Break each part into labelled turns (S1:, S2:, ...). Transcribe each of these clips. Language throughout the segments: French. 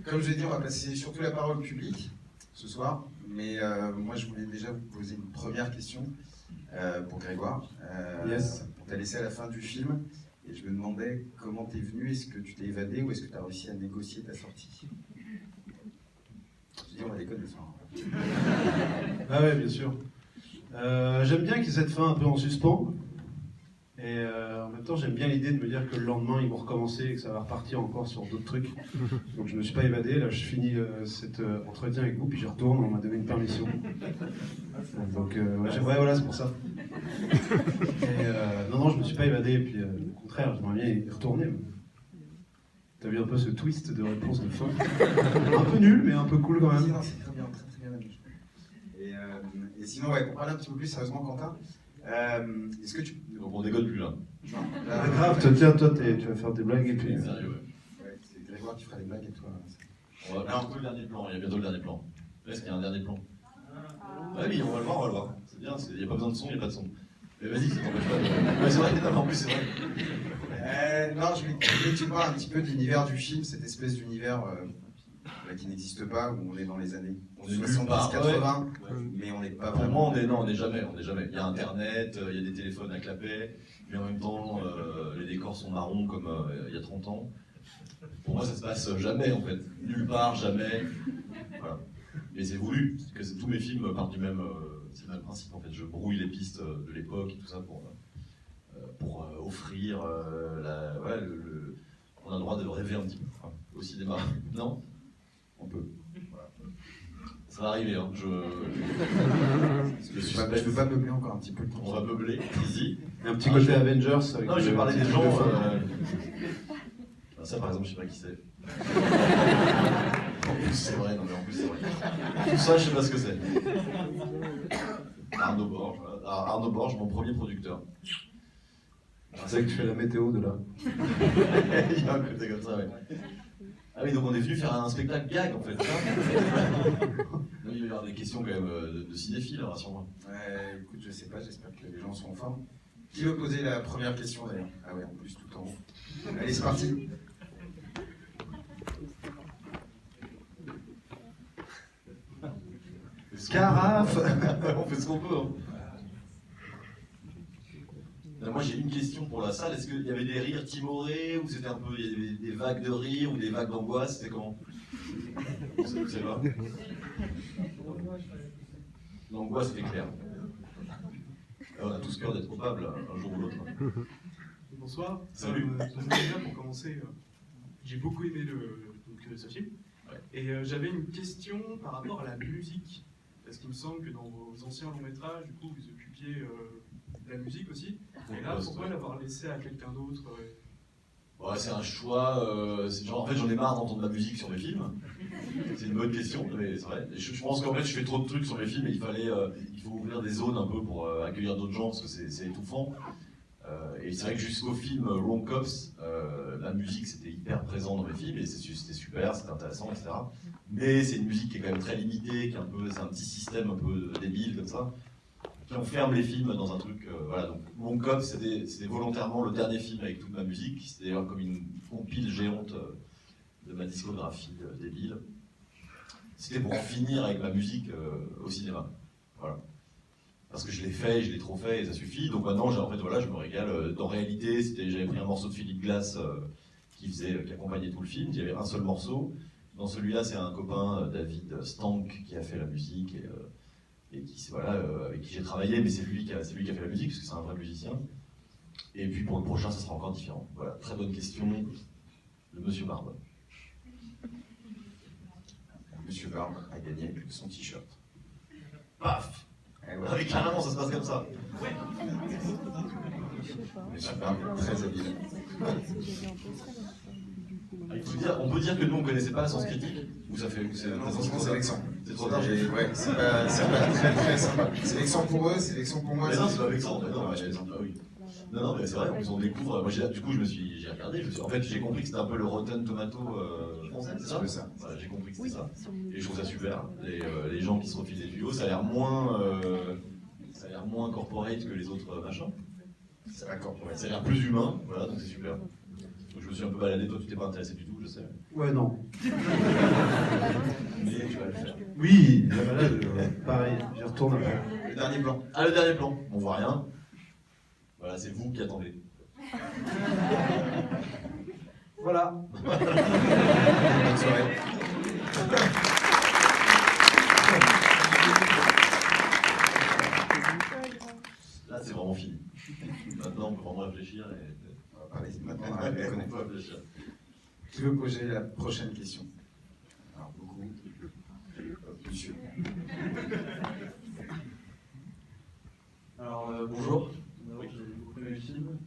S1: Comme je l'ai dit, on va passer surtout la parole au public ce soir. Mais moi, je voulais déjà vous poser une première question pour Grégoire.
S2: Yes.
S1: On t'a laissé à la fin du film. Et je me demandais comment t'es venu. Est-ce que tu t'es évadé ou est-ce que tu as réussi à négocier ta sortie? Je dis, on va déconner ça.
S2: Ah ouais, bien sûr. J'aime bien qu'ils aient cette fin un peu en suspens. Et en même temps, j'aime bien l'idée de me dire que le lendemain, ils vont recommencer et que ça va repartir encore sur d'autres trucs. Donc je me suis pas évadé. Là, je finis cet entretien avec vous, puis je retourne. On m'a donné une permission. Donc ouais, voilà, c'est pour ça. Et non, je me suis pas évadé. Et puis au contraire, j'aimerais bien y retourner. T'as vu un peu ce twist de réponse de fin? Un peu nul, mais un peu cool quand même.
S1: Non, c'est très bien, très bien. Et sinon, ouais, pour parler un petit peu plus sérieusement, Quentin, est-ce que tu...
S3: Donc on déconne plus là.
S1: Non,
S2: C'est grave, tiens, toi, tu vas faire des blagues et puis...
S3: Sérieux, ouais.
S1: Ouais, c'est Grégoire qui fera les blagues et toi...
S3: On va bientôt le dernier plan, il y a bientôt le dernier plan. Est-ce qu'il y a un dernier plan? Ouais, oui, on va le voir, on va le voir. C'est bien, il n'y a pas besoin de son, il n'y a pas de son. Mais vas-y, ça t'empêche pas de... Ouais, c'est vrai, en plus, c'est vrai.
S1: Non, je voulais que tu parles un petit peu de l'univers du film, cette espèce d'univers qui n'existe pas, où on est dans les années 70-80, mais on n'est pas
S3: Pour
S1: vraiment...
S3: moi, on n'est jamais. Il y a Internet, il y a des téléphones à clapet, mais en même temps, les décors sont marrons comme il y a 30 ans. Pour moi, ça se passe jamais, en fait. Nulle part, jamais. Voilà. Et c'est voulu, parce que tous mes films partent du même... c'est le même principe, en fait. Je brouille les pistes de l'époque et tout ça pour offrir on a le droit de rêver un petit peu au cinéma. Non? On peut. Voilà. Ça va arriver, hein. Je
S1: peux pas meubler encore un petit peu.
S3: On va meubler, easy.
S2: Un petit côté Avengers avec...
S3: Non, j'ai parlé des gens... Ça, par exemple, je sais pas qui c'est. En plus, c'est vrai, non mais en plus, c'est vrai. Tout ça, je sais pas ce que c'est. Arnaud Borges. Arnaud Borges, mon premier producteur.
S2: C'est vrai que tu fais la météo de là.
S3: Il y a un côté comme ça, ouais. Ah oui, donc on est venu faire un spectacle gag, en fait. Il va y avoir des questions quand même de cinéphiles, rassure-moi.
S1: Ouais, écoute, je sais pas, j'espère que les gens sont en forme. Qui veut poser la première question d'ailleurs? Ah ouais, en plus, tout en haut. Allez, c'est parti.
S2: Carafe.
S3: On fait ce qu'on peut, hein. Moi j'ai une question pour la salle, est-ce qu'il y avait des rires timorés ou c'était un peu, il y avait des vagues de rire ou des vagues d'angoisse, c'était comment? Je sais pas. L'angoisse c'était clair. On a tous peur d'être coupables un jour ou l'autre.
S4: Bonsoir.
S3: Salut.
S4: Déjà pour commencer, j'ai beaucoup aimé ce film.
S3: Ouais.
S4: Et j'avais une question par rapport à la musique. Parce qu'il me semble que dans vos anciens longs métrages, du coup, vous occupiez de la musique aussi. Et là, pourquoi l'avoir laissé à quelqu'un d'autre
S3: Ouais, c'est un choix. En fait, j'en ai marre d'entendre de la musique sur mes films. C'est une bonne question, mais c'est vrai. Je pense qu'en fait, je fais trop de trucs sur mes films et il faut ouvrir des zones un peu pour accueillir d'autres gens parce que c'est étouffant. Et c'est vrai que jusqu'au film Wrong Cops, la musique c'était hyper présent dans mes films et c'était super, c'était intéressant, etc. Mais c'est une musique qui est quand même très limitée, c'est un petit système un peu débile comme ça, qui enferme les films dans un truc. Voilà, donc Wrong Cops c'était volontairement le dernier film avec toute ma musique, c'était d'ailleurs comme une compile géante de ma discographie débile. C'était pour en finir avec ma musique au cinéma. Voilà. Parce que je l'ai fait, je l'ai trop fait et ça suffit. Donc maintenant, je me régale. En réalité, j'avais pris un morceau de Philippe Glass qui accompagnait tout le film. Il y avait un seul morceau. Dans celui-là, c'est un copain, David Stank, qui a fait la musique et qui, avec qui j'ai travaillé. Mais c'est lui qui a fait la musique parce que c'est un vrai musicien. Et puis pour le prochain, ça sera encore différent. Voilà, très bonne question de Monsieur Barbe.
S1: Monsieur Barbe a gagné son t-shirt.
S3: Paf!
S1: Ouais.
S3: Avec carrément, ça se passe comme ça.
S1: Monsieur Barbe est très habile.
S3: On peut dire que nous on connaissait pas la sens critique ou ça fait
S1: Non, franchement, c'est vexant.
S3: C'est trop tard.
S1: Ouais, c'est pas très très sympa. C'est vexant pour eux, c'est vexant pour moi.
S3: Mais non, c'est pas vexant. Non, mais c'est vrai, on découvre. Moi, du coup, j'ai regardé. En fait, j'ai compris que c'était un peu le Rotten Tomato français, c'est ça?
S1: C'est ça.
S3: Voilà, j'ai compris que c'était ça. Et je trouve ça super. Les gens qui se refilent des tuyaux, ça a l'air moins corporate que les autres machins.
S1: Ça a corporate.
S3: Ça a l'air plus humain. Voilà, donc c'est super. Donc je me suis un peu baladé. Toi, tu t'es pas intéressé du tout, je sais.
S2: Ouais, non.
S3: Mais tu vas le faire.
S2: Oui, là, pareil, j'y retourne après.
S1: Le dernier plan.
S3: Ah, le dernier plan, on voit rien. Voilà, c'est vous qui attendez.
S2: Voilà.
S1: Bonne soirée.
S3: Là, c'est vraiment fini. Maintenant, on peut vraiment réfléchir.
S1: On va parler maintenant à la
S3: On
S1: connaître.
S3: peut réfléchir.
S1: Qui veut poser la prochaine question? Alors, beaucoup. Monsieur.
S5: Alors, bonjour. J'ai beaucoup aimé le film.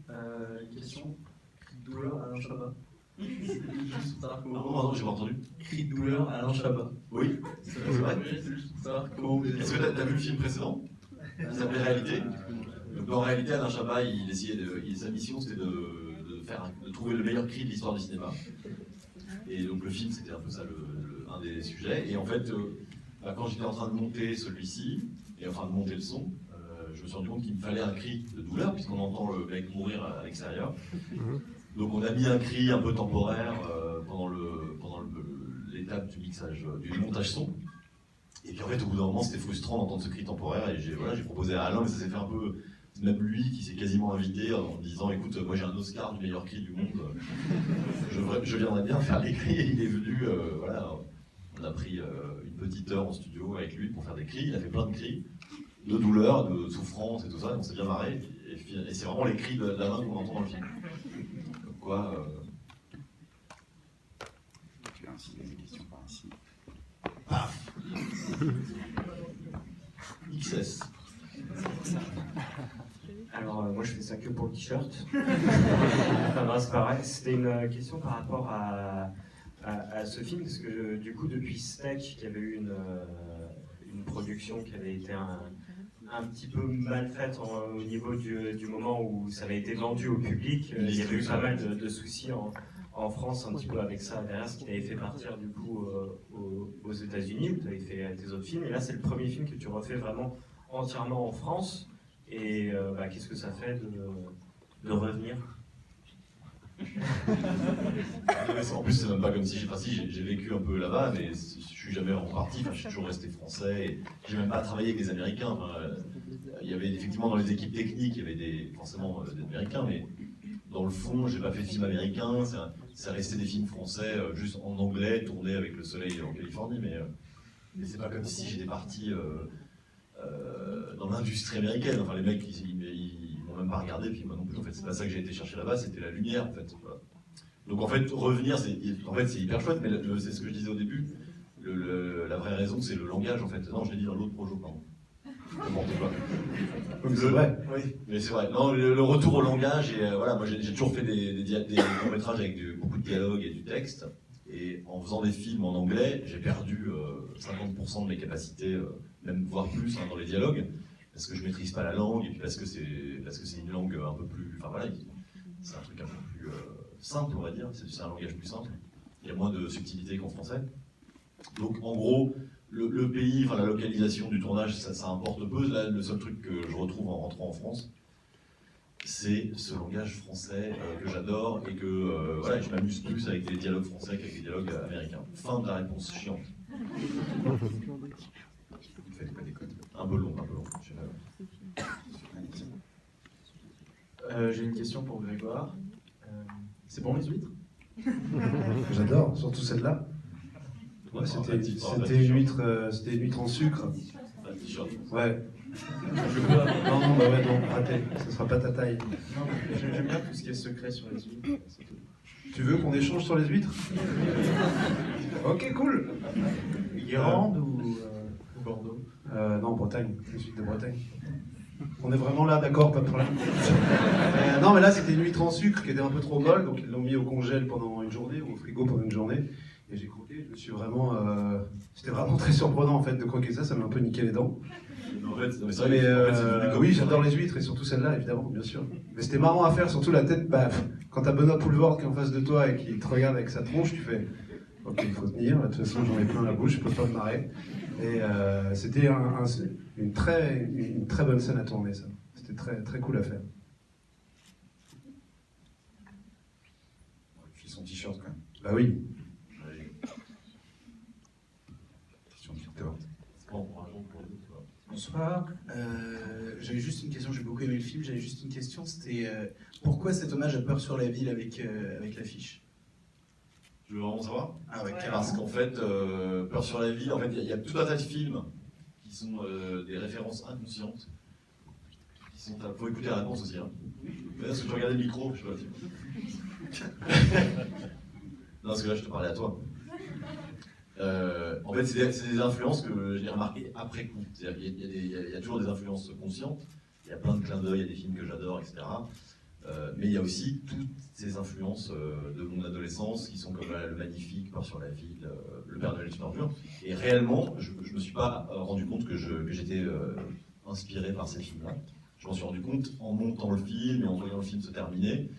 S5: Question. Cri de douleur, Alain Chabat. Juste pour savoir
S3: Non,
S5: comment.
S3: pardon, j'ai pas entendu.
S5: Cri de douleur, Alain Chabat.
S3: Oui,
S5: C'est
S3: vrai.
S5: C'est juste pour savoir comment vous
S3: Est-ce que t'as vu le film précédent? Il s'appelait Réalité. Donc, en réalité, Alain Chabat, sa mission c'était de trouver le meilleur cri de l'histoire du cinéma. Et donc le film, c'était un peu ça un des sujets. Et en fait, quand j'étais en train de monter celui-ci, et enfin de monter le son, je me suis rendu compte qu'il me fallait un cri de douleur, puisqu'on entend le mec mourir à l'extérieur. Donc on a mis un cri un peu temporaire pendant l'étape du mixage, du montage son. Et puis en fait, au bout d'un moment, c'était frustrant d'entendre ce cri temporaire, et j'ai proposé à Alain, mais ça s'est fait un peu. C'est même lui qui s'est quasiment invité en disant écoute, moi j'ai un Oscar du meilleur cri du monde, je viendrais bien faire des cris. Et il est venu, voilà, on a pris une petite heure en studio avec lui pour faire des cris. Il a fait plein de cris, de douleur, de souffrance et tout ça, et on s'est bien marré. Et c'est vraiment les cris d'Alain qu'on entend dans le film. Comme quoi.
S1: Tu as ainsi des questions par ici.
S3: Paf XS.
S6: Alors, moi je fais ça que pour le t-shirt. Enfin, non, c'est pas vrai. C'était une question par rapport à ce film, parce que du coup, depuis Steak, il y avait eu une production qui avait été un petit peu mal faite au niveau du moment où ça avait été vendu au public. Il y avait eu pas mal de soucis en France un petit peu avec ça derrière, ce qui t'avait fait partir du coup aux États-Unis, où tu avais fait tes autres films. Et là, c'est le premier film que tu refais vraiment entièrement en France. Et qu'est-ce que ça fait de revenir?
S3: En plus, c'est même pas comme si j'ai vécu un peu là-bas, mais je suis jamais reparti. Enfin, je suis toujours resté français. Et j'ai même pas travaillé avec des Américains. Enfin, il y avait effectivement dans les équipes techniques, il y avait forcément des Américains, mais dans le fond, j'ai pas fait de film américain. Ça restait des films français, juste en anglais, tournés avec le soleil en Californie. Mais c'est pas comme si j'étais parti dans l'industrie américaine. Enfin, les mecs, ils m'ont même pas regardé, puis moi non plus. En fait, c'est pas ça que j'ai été chercher là-bas, c'était la lumière, en fait. Voilà. Donc, en fait, revenir, c'est hyper chouette, mais c'est ce que je disais au début. La vraie raison, c'est le langage, en fait. Non, je l'ai dit dans l'autre projet, pardon. N'importe quoi.
S2: C'est vrai.
S3: Oui, mais c'est vrai. Non, le retour au langage, et voilà, moi j'ai toujours fait des courts-métrages avec beaucoup de dialogue et du texte. Et en faisant des films en anglais, j'ai perdu 50% de mes capacités, même voire plus, dans les dialogues, parce que je maîtrise pas la langue, et puis parce que c'est une langue un peu plus. Enfin voilà, c'est un truc un peu plus simple, on va dire. C'est un langage plus simple. Il y a moins de subtilité qu'en français. Donc en gros, le pays, enfin la localisation du tournage, ça importe peu. Là, le seul truc que je retrouve en rentrant en France, c'est ce langage français que j'adore et que voilà, je m'amuse plus avec des dialogues français qu'avec des dialogues américains. Fin de la réponse chiante.
S1: Il fallait pas déconner.
S3: Un peu long, je sais pas.
S5: J'ai une question pour Grégoire. C'est bon les huîtres?
S2: J'adore, surtout celle-là. Ouais, c'était une huître en sucre.
S3: Un t-shirt.
S2: Ouais. Non, bah ouais, non, raté. Ce sera pas ta taille.
S5: Non, mais j'aime bien tout ce qui est secret sur les huîtres.
S2: Tu veux qu'on échange sur les huîtres? Ok, cool.
S5: Guérande ou Bordeaux?
S2: Non, Bretagne, les huîtres de Bretagne. On est vraiment là, d'accord, pas de problème. Non, mais là, c'était une huître en sucre qui était un peu trop molle, donc ils l'ont mis au congèle pendant une journée, ou au frigo pendant une journée. Et j'ai croqué, je me suis vraiment. C'était vraiment très surprenant en fait de croquer ça, ça m'a un peu niqué les dents.
S3: En fait, c'est vrai,
S2: Mais
S3: en fait, c'est devenu comme
S2: oui,
S3: ça.
S2: j'adore les huîtres et surtout celle-là, évidemment, bien sûr. Mais c'était marrant à faire, surtout la tête. Quand t'as Benoît Poulvord qui est en face de toi et qui te regarde avec sa tronche, tu fais ok, il faut tenir, de toute façon j'en ai plein la bouche, je peux pas me marrer. Et c'était une très bonne scène à tourner, ça. C'était très, très cool à faire.
S1: Il fait son t-shirt quand même.
S2: Bah oui.
S7: Bonsoir. J'avais juste une question, j'ai beaucoup aimé le film, j'avais juste une question, c'était pourquoi cet hommage à Peur sur la ville avec l'affiche?
S3: Je veux vraiment savoir.
S7: Ah ouais,
S3: Parce qu'en fait, Peur sur la ville, en fait, il y a tout un tas de films qui sont des références inconscientes. Faut écouter la réponse aussi. Hein. Est-ce que tu regardais le micro? Je sais pas. Non, parce que là, je te parlais à toi. En fait, c'est des influences que j'ai remarquées après coup. C'est-à-dire qu'il y a toujours des influences conscientes. Il y a plein de clins d'œil, il y a des films que j'adore, etc. Mais il y a aussi toutes ces influences de mon adolescence qui sont comme Le Magnifique, Peur sur la ville, Le Père Noël est une ordure. Et réellement, je ne me suis pas rendu compte que j'étais inspiré par ces films-là. Je m'en suis rendu compte en montant le film et en voyant le film se terminer.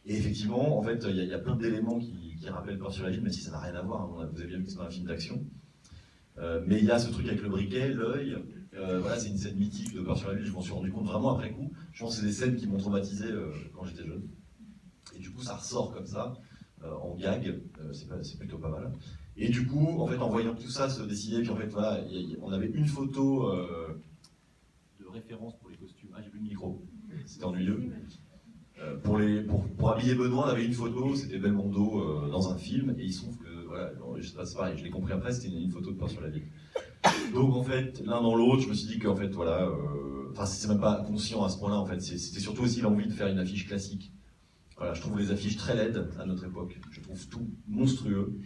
S3: Et effectivement, en fait, il y a plein d'éléments qui rappellent Peur sur la ville, même si ça n'a rien à voir. Hein. Vous avez bien vu que c'est pas un film d'action. Mais il y a ce truc avec le briquet, l'œil. Voilà, c'est une scène mythique de Peur sur la ville. Je m'en suis rendu compte vraiment après coup. Je pense que c'est des scènes qui m'ont traumatisé quand j'étais jeune. Et du coup, ça ressort comme ça, en gag. C'est plutôt pas mal. Et du coup, en fait, en voyant tout ça se dessiner, puis en fait, voilà, on avait une photo de référence pour les costumes. Ah, j'ai plus de micro. C'était ennuyeux. Pour habiller Benoît, on avait une photo, c'était Belmondo dans un film, et il se trouve que, voilà, je sais pas, c'est pareil, je l'ai compris après, c'était une photo de Peur sur la ville. Donc en fait, l'un dans l'autre, je me suis dit qu'en fait, voilà, enfin c'est même pas conscient à ce point-là, en fait, c'était surtout aussi l'envie de faire une affiche classique. Voilà, je trouve les affiches très laides à notre époque, je trouve tout monstrueux.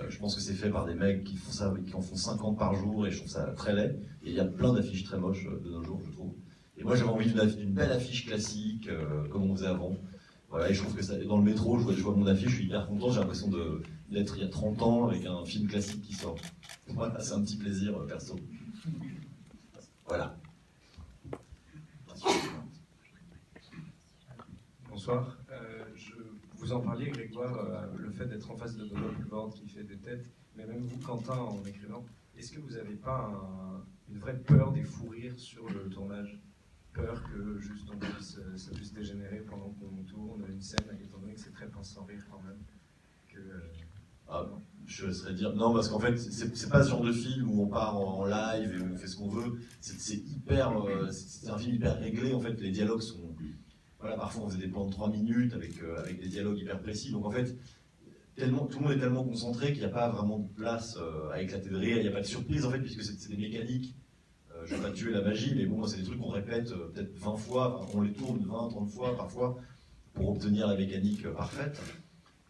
S3: Je pense que c'est fait par des mecs qui font ça, qui en font 50 par jour, et je trouve ça très laid. Et il y a plein d'affiches très moches de nos jours, je trouve. Et moi j'avais envie d'une belle affiche classique, comme on faisait avant. Voilà, et je trouve que ça, dans le métro, je vois mon affiche, je suis hyper content, j'ai l'impression d'être il y a 30 ans avec un film classique qui sort. Voilà, c'est un petit plaisir perso. Voilà.
S8: Bonsoir. Vous en parliez, Grégoire, le fait d'être en face de Benoît Poelvoorde qui fait des têtes, mais même vous, Quentin, en écrivant, est-ce que vous n'avez pas une vraie peur des fous rires sur le tournage? Peur que juste ça puisse dégénérer pendant qu'on tourne une scène, étant donné que c'est très pince sans rire quand même.
S3: Je laisserais dire non, parce qu'en fait c'est pas ce genre de film où on part en live et on fait ce qu'on veut. C'est un film hyper réglé. En fait, les dialogues sont, voilà, parfois on faisait des plans de 3 minutes avec des dialogues hyper précis. Donc en fait, tout le monde est tellement concentré qu'il n'y a pas vraiment de place à éclater de rire. Il n'y a pas de surprise en fait, puisque c'est des mécaniques. Je ne vais pas tuer la magie, mais bon, c'est des trucs qu'on répète peut-être 20 fois, enfin, on les tourne 20, 30 fois parfois pour obtenir la mécanique parfaite.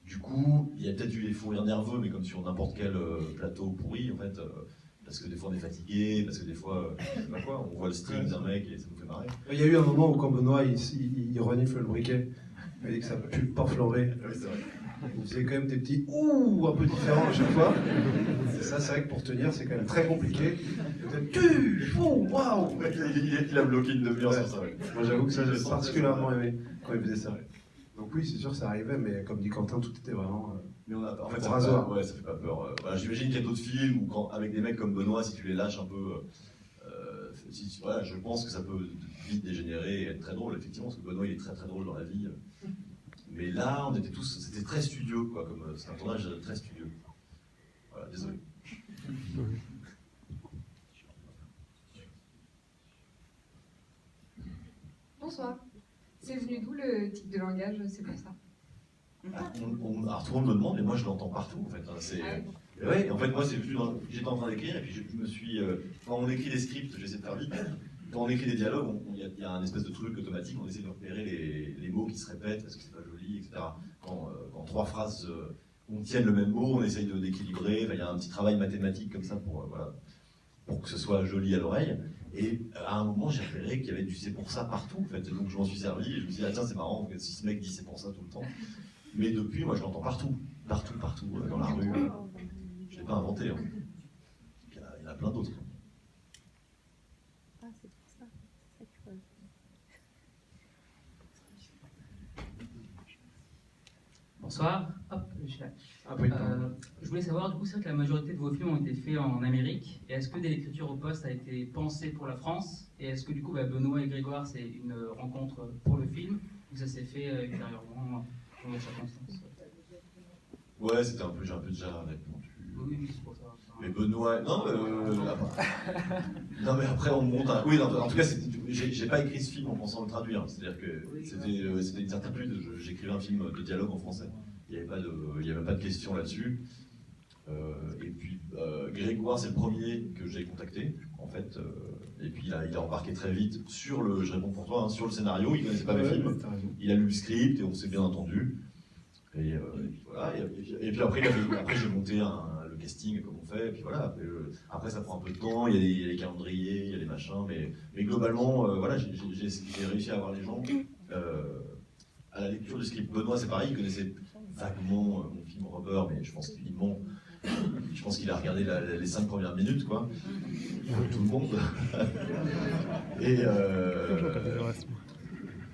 S3: Du coup, il y a peut-être eu des fous rires nerveux, mais comme sur n'importe quel plateau pourri, en fait, parce que des fois on est fatigué, parce que des fois, je sais pas quoi, on voit le string d'un mec et ça nous fait marrer.
S2: Il y a eu un moment où quand Benoît il renifle le briquet, il dit que ça pue le porc-floré.
S3: Oui, c'est vrai.
S2: Il faisait quand même des petits ouh un peu différents à chaque fois. Et ça, c'est vrai que pour tenir, c'est quand même très compliqué. Waouh!
S3: Il a bloqué une demi-heure sur ça. Ouais.
S2: Moi, j'avoue que ça, j'ai particulièrement aimé quand il faisait ça. Donc oui, c'est sûr, ça arrivait, mais comme dit Quentin, tout était vraiment.
S3: Mais en fait, ça fait pas peur. Voilà, j'imagine qu'il y a d'autres films où, avec des mecs comme Benoît, si tu les lâches un peu, voilà, je pense que ça peut vite dégénérer et être très drôle, effectivement, parce que Benoît, il est très très drôle dans la vie. Mais là, on était tous, c'était très studio, quoi, comme c'est un tournage très studio. Voilà, désolé.
S9: Bonsoir. C'est venu d'où le type de langage? C'est pour ça.
S3: Alors, tout le monde me demande, mais moi je l'entends partout en fait. Ouais, en fait, moi j'étais en train d'écrire et puis je me suis. Quand on écrit des scripts, j'essaie de faire vite. Quand on écrit des dialogues, il y a un espèce de truc automatique, on essaie de repérer les mots qui se répètent parce que c'est pas joli, etc. Quand 3 phrases contiennent le même mot, on essaye d'équilibrer. Il y a un petit travail mathématique comme ça pour que ce soit joli à l'oreille. Et à un moment, j'ai repéré qu'il y avait du c'est pour ça partout, en fait. Donc je m'en suis servi et je me suis dit, ah tiens, c'est marrant, si ce mec dit c'est pour ça tout le temps. Mais depuis, moi, je l'entends partout, dans la rue. Je ne l'ai pas inventé. Hein. Il y en a plein d'autres.
S10: Ah, c'est pour ça. C'est ça que...
S11: Bonsoir. Hop, je suis là. Je voulais savoir, du coup, c'est vrai que la majorité de vos films ont été faits en Amérique. Et est-ce que dès l'écriture au poste a été pensé pour la France? Et est-ce que du coup, Benoît et Grégoire, c'est une rencontre pour le film? Ou ça s'est fait ultérieurement dans les circonstances?
S3: Ouais, c'était un peu, j'ai un peu déjà répondu.
S11: Oui, c'est pour ça.
S3: Mais Benoît, non, non mais après on monte un... Oui, en tout cas, j'ai pas écrit ce film en pensant le traduire. C'est-à-dire que c'était une certitude. J'écrivais un film de dialogue en français. Il n'y avait pas de question là-dessus. Et puis Grégoire, c'est le premier que j'ai contacté, en fait. Et puis il a embarqué très vite sur le... Je réponds pour toi, hein, sur le scénario. Il connaissait pas mes films. Il a lu le script et on s'est bien entendu. Et puis voilà. Et puis après j'ai monté le casting comme on fait. Et puis voilà. Après ça prend un peu de temps. Il y a les calendriers, il y a les machins. Mais globalement, voilà, j'ai réussi à avoir les gens à la lecture du script. Benoît, c'est pareil. Il connaissait vaguement mon film Rubber, mais je pense qu'il a regardé les 5 premières minutes, quoi. Tout le monde.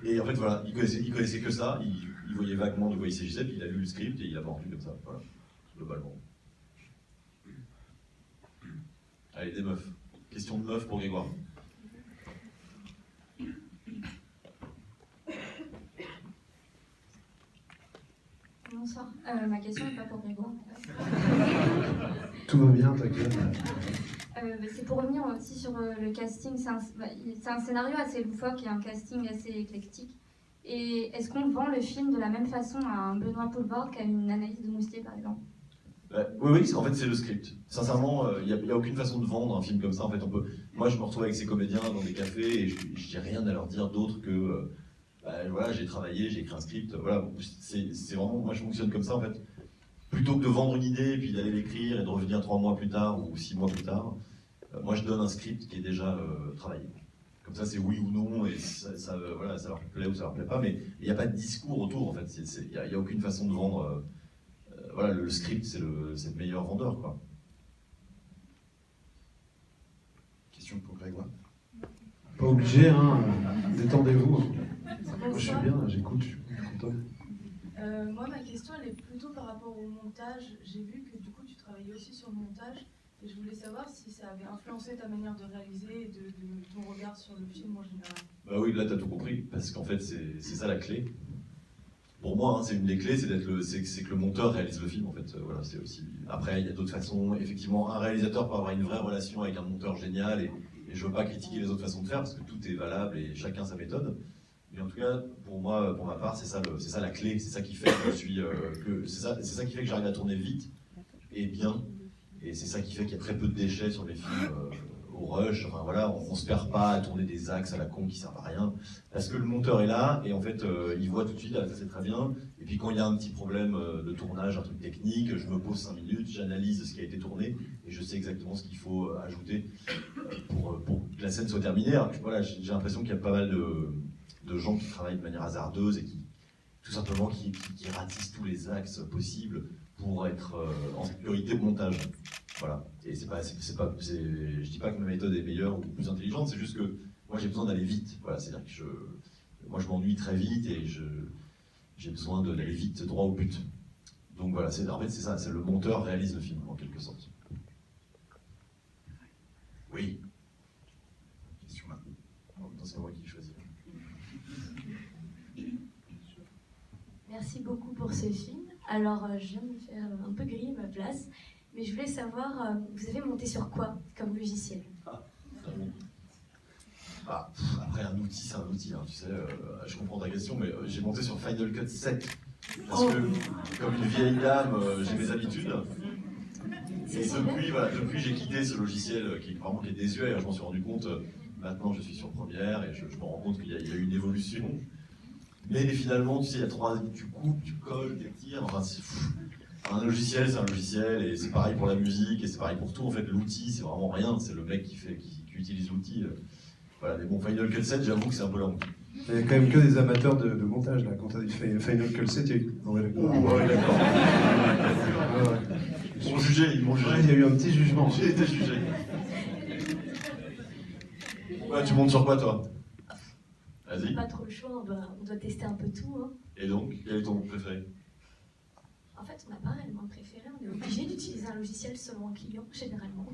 S3: Et en fait, voilà, il connaissait que ça. Il voyait vaguement de quoi il s'agissait, puis il a lu le script et il a vendu comme ça, voilà, globalement. Allez, des meufs. Question de meufs pour Grégoire.
S12: Bonsoir. Ma question n'est pas pour Grégoire.
S2: Tout va bien, t'inquiète.
S12: C'est pour revenir aussi sur le casting. C'est un scénario assez loufoque et un casting assez éclectique. Et est-ce qu'on vend le film de la même façon à un Benoît Poelvoorde qu'à une Anaïs de Moustier, par exemple?
S3: Oui, en fait, c'est le script. Sincèrement, il n'y a aucune façon de vendre un film comme ça. En fait, moi, je me retrouve avec ces comédiens dans des cafés et je n'ai rien à leur dire d'autre que voilà, j'ai travaillé, j'ai écrit un script. Voilà, c'est vraiment, moi, je fonctionne comme ça, en fait. Plutôt que de vendre une idée et puis d'aller l'écrire et de revenir 3 mois plus tard ou 6 mois plus tard, moi, je donne un script qui est déjà travaillé. Comme ça, c'est oui ou non, et voilà, ça leur plaît ou ça leur plaît pas, mais il n'y a pas de discours autour, en fait. Il n'y a aucune façon de vendre. Voilà, le script, c'est le meilleur vendeur, quoi.
S1: Question pour Grégoire.
S2: Pas obligé, hein. Détendez-vous. Moi, je suis bien, j'écoute, je suis content.
S13: Moi, ma question, elle est plutôt par rapport au montage. J'ai vu que du coup, tu travaillais aussi sur le montage. Et je voulais savoir si ça avait influencé ta manière de réaliser et de ton regard sur le film en général.
S3: Bah oui, là, tu as tout compris, parce qu'en fait, c'est ça la clé. Pour moi, hein, c'est une des clés, c'est que le monteur réalise le film, en fait. Voilà, c'est aussi... Après, il y a d'autres façons. Effectivement, un réalisateur peut avoir une vraie relation avec un monteur génial, et je veux pas critiquer les autres façons de faire, parce que tout est valable et chacun sa méthode. Mais en tout cas, pour moi, pour ma part, c'est ça la clé, c'est ça qui fait que je suis... c'est ça qui fait que j'arrive à tourner vite et bien. Et c'est ça qui fait qu'il y a très peu de déchets sur les films au rush. Enfin voilà, on se perd pas à tourner des axes à la con qui servent à rien. Parce que le monteur est là et en fait, il voit tout de suite, ah, ça c'est très bien. Et puis quand il y a un petit problème de tournage, un truc technique, je me pose 5 minutes, j'analyse ce qui a été tourné et je sais exactement ce qu'il faut ajouter pour que la scène soit terminée. Alors, voilà, j'ai l'impression qu'il y a pas mal de gens qui travaillent de manière hasardeuse et qui, tout simplement, qui ratissent tous les axes possibles pour être en sécurité au montage. Voilà. Et je dis pas que ma méthode est meilleure ou plus intelligente, c'est juste que moi j'ai besoin d'aller vite. Voilà, c'est-à-dire que moi je m'ennuie très vite et j'ai besoin d'aller vite, droit au but. Donc voilà, en fait c'est ça, c'est le monteur réalise le film en quelque sorte. Oui. Question là. Non, c'est moi qui choisis.
S14: Merci beaucoup pour ce film. Alors, je viens de me faire un peu griller ma place, mais je voulais savoir, vous avez monté sur quoi comme logiciel?
S3: Après, un outil, c'est un outil, hein, tu sais, je comprends ta question, mais j'ai monté sur Final Cut 7, parce que, comme une vieille dame, j'ai mes habitudes. Et depuis j'ai quitté ce logiciel qui est désuet, je m'en suis rendu compte, maintenant je suis sur Premiere, et je me rends compte qu'il y a eu une évolution. Mais finalement, tu sais, il y a 3, tu coupes, tu colles, tu tires, enfin, un logiciel, c'est un logiciel, et c'est pareil pour la musique, et c'est pareil pour tout. En fait, l'outil, c'est vraiment rien, c'est le mec qui utilise l'outil. Voilà, mais bon, Final Cut 7, j'avoue que c'est un peu lent.
S2: Il y a quand même que des amateurs de montage, là. Quand tu as dit Final Cut 7, il y a eu... Non, ouais, d'accord.
S3: Ouais, d'accord. Ils m'ont jugé,
S2: il y a eu un petit jugement.
S3: J'ai été jugé. Ouais, tu montes sur quoi, toi? Vas-y.
S14: Pas trop le choix, on doit tester un peu tout. Hein.
S3: Et donc, quel est ton préféré?
S14: En fait, on n'a pas réellement préféré, on est obligé d'utiliser un logiciel selon un client, généralement.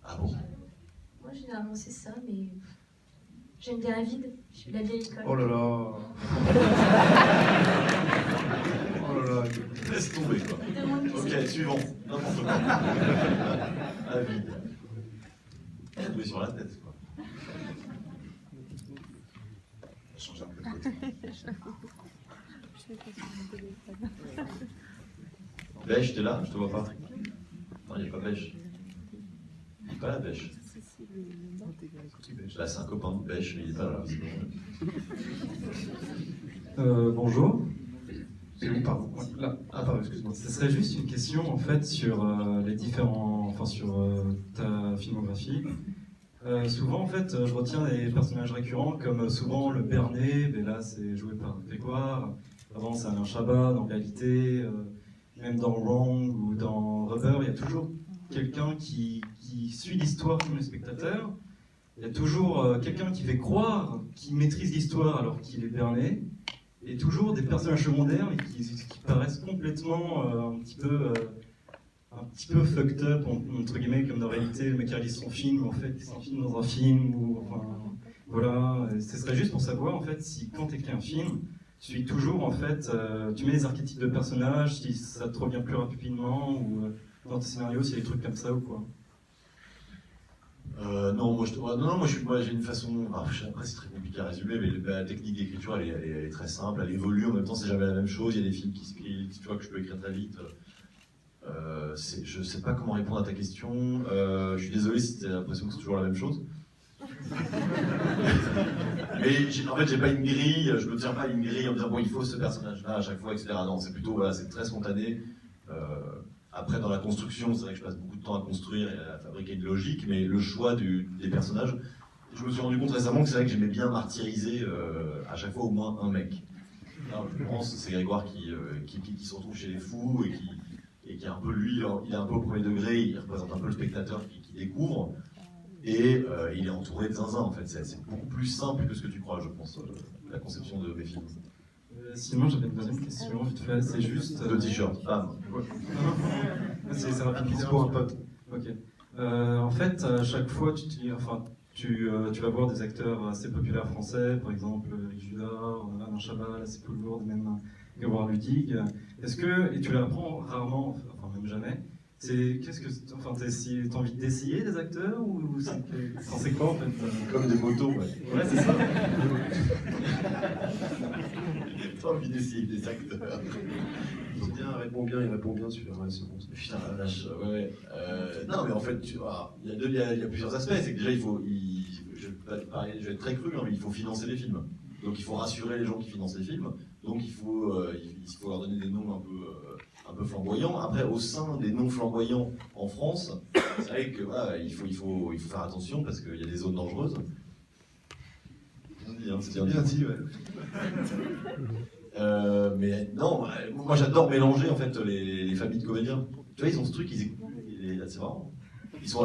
S3: Ah bon?
S14: Moi, généralement, c'est ça, mais j'aime bien Avid, je suis de la vieille école.
S2: Oh là là. Oh là là.
S3: Laisse tomber, quoi. Ok, suivant. N'importe quoi. Ah, vide. Tomber sur la tête, quoi.
S1: On va changer un peu de côté.
S3: Bêche, t'es là? Je te vois pas. Non, il n'y a pas Bêche. Il n'est pas là, Bêche. Là, c'est un copain de Bêche, mais il n'est pas là, visiblement.
S15: Bonjour.
S2: C'est où, pardon?
S15: Là.
S2: Ah, pardon, excuse-moi.
S15: Ce serait juste une question en fait sur les différents, enfin sur ta filmographie. Souvent en fait, je retiens des personnages récurrents comme souvent le Bernet, mais là c'est joué par Grégoire. Avant c'est Alain Chabat dans Réalité, même dans Wrong ou dans Rubber, il y a toujours quelqu'un qui suit l'histoire comme le spectateur. Il y a toujours quelqu'un qui fait croire qu'il maîtrise l'histoire alors qu'il est berné. Et toujours des personnages secondaires mais qui paraissent complètement un petit peu fucked up, entre guillemets, comme dans Réalité, le mec qui réalise son film, en fait, il s'enfilme dans un film, ou enfin, voilà. Ce serait juste pour savoir, en fait, si quand tu écris un film, tu suis toujours, en fait, tu mets les archétypes de personnages, si ça te revient plus rapidement, ou dans tes scénarios, s'il y a des trucs comme ça, ou quoi.
S3: Non, moi j'ai une façon. Après, c'est très compliqué à résumer, mais la technique d'écriture elle est très simple, elle évolue. En même temps, c'est jamais la même chose. Il y a des films tu vois, que je peux écrire très vite. Je sais pas comment répondre à ta question. Je suis désolé si tu as l'impression que c'est toujours la même chose. Mais en fait, j'ai pas une grille. Je me tiens pas à une grille en me disant bon, il faut ce personnage-là à chaque fois, etc. Non, c'est plutôt voilà, c'est très spontané. Après, dans la construction, c'est vrai que je passe beaucoup de temps à construire et à fabriquer une logique, mais le choix des personnages, je me suis rendu compte récemment que c'est vrai que j'aimais bien martyriser à chaque fois au moins un mec. Là, en l'occurrence, c'est Grégoire qui se retrouve chez les fous et qui est un peu lui, il est un peu au premier degré, il représente un peu le spectateur qui découvre, et il est entouré de zinzin en fait. C'est beaucoup plus simple que ce que tu crois, je pense, la conception de mes films.
S15: Sinon, j'avais une deuxième question, vite fait, c'est juste...
S3: Le t-shirt, bam.
S15: Ouais. C'est rapide, c'est pour un pote. Ok. En fait, à chaque fois, tu vas voir des acteurs assez populaires français, par exemple Eric Judor, Alain Chabat, La Sépulvorde, même Grégoire Ludig. Et tu les apprends rarement, enfin même jamais. T'as envie d'essayer des acteurs ou c'est quoi en fait?
S3: Comme des motos, ouais.
S15: Ouais, c'est ça.
S3: T'as envie d'essayer des acteurs.
S2: Il répond bien celui-là. Ouais, c'est bon.
S3: Putain, la vache, ouais. Non, mais en fait, il y a plusieurs aspects. C'est que déjà, je vais être très cru, hein, mais il faut financer les films. Donc il faut rassurer les gens qui financent les films. Donc il faut leur donner des noms un peu flamboyants. Après, au sein des noms flamboyants en France, c'est vrai que voilà, il faut faire attention parce qu'il y a des zones dangereuses. C'est bien dit, ouais. Mais non, moi j'adore mélanger en fait les familles de comédiens. Tu vois, ils ont ce truc, c'est marrant.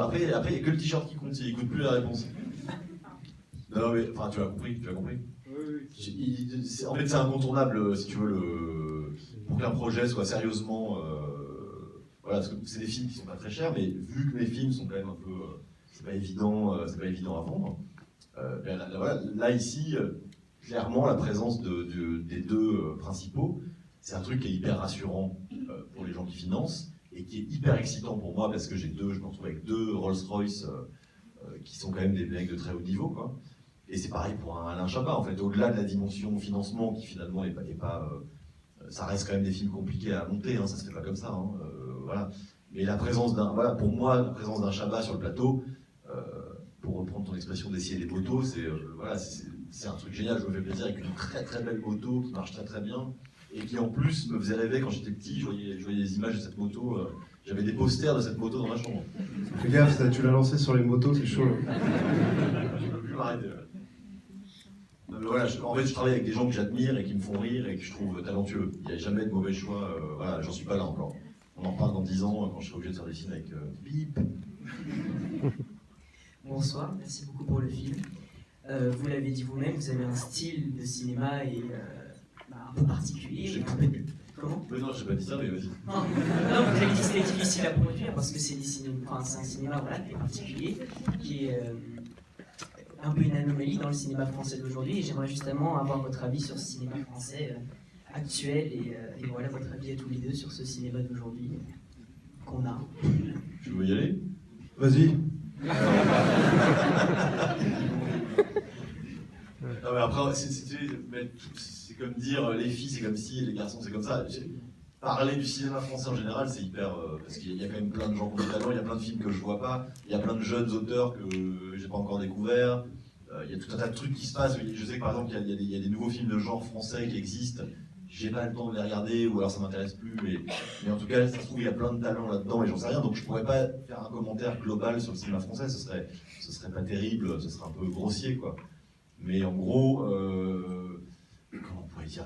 S3: Après, il n'y a que le t-shirt qui compte, ils n'écoutent plus la réponse. Non, mais enfin, tu as compris. En fait, c'est incontournable, si tu veux, pour qu'un projet soit sérieusement. Voilà, parce que c'est des films qui sont pas très chers, mais vu que mes films sont quand même un peu. C'est pas évident à vendre. Là, ici, clairement, la présence des deux principaux, c'est un truc qui est hyper rassurant pour les gens qui financent et qui est hyper excitant pour moi parce que je me retrouve avec deux Rolls-Royce qui sont quand même des mecs de très haut niveau, quoi. Et c'est pareil pour un Alain Chabat, en fait, au-delà de la dimension financement qui finalement est pas ça reste quand même des films compliqués à monter, hein, ça se fait pas comme ça, hein, voilà. Mais pour moi, la présence d'un Chabat sur le plateau, pour reprendre ton expression d'essayer des motos, c'est un truc génial. Je me fais plaisir avec une très très belle moto qui marche très très bien et qui en plus me faisait rêver quand j'étais petit. Je voyais des images de cette moto. J'avais des posters de cette moto dans ma chambre.
S2: Fais gaffe, tu l'as lancé sur les motos, c'est chaud.
S3: Je peux plus m'arrêter. Voilà, en fait, je travaille avec des gens que j'admire et qui me font rire et que je trouve talentueux. Il n'y a jamais de mauvais choix. Voilà, j'en suis pas là encore. On en parle dans 10 ans quand je serai obligé de faire des films avec bip.
S16: Bonsoir, merci beaucoup pour le film. Vous l'avez dit vous-même, vous avez un style de cinéma un peu particulier. Comment?
S3: Mais non, j'ai pas dit ça, mais vas-y.
S16: Non, vous avez dit que c'était difficile à produire parce que c'est un cinéma qui est particulier, qui est un peu une anomalie dans le cinéma français d'aujourd'hui. Et j'aimerais justement avoir votre avis sur ce cinéma français actuel et voilà votre avis à tous les deux sur ce cinéma d'aujourd'hui qu'on a.
S3: Tu veux y aller?
S2: Vas-y.
S3: Non, mais après, c'est comme dire les filles c'est comme ci, les garçons c'est comme ça. Parler du cinéma français en général, c'est hyper. Parce qu'il y a quand même plein de gens qui ont des talents, il y a plein de films que je vois pas, il y a plein de jeunes auteurs que j'ai pas encore découverts. Il y a tout un tas de trucs qui se passent. Je sais que par exemple, il y a des nouveaux films de genre français qui existent. J'ai pas le temps de les regarder, ou alors ça m'intéresse plus, mais en tout cas, ça se trouve, il y a plein de talents là-dedans et j'en sais rien, donc je pourrais pas faire un commentaire global sur le cinéma français, ce serait pas terrible, ce serait un peu grossier, quoi. Mais en gros, comment on pourrait dire,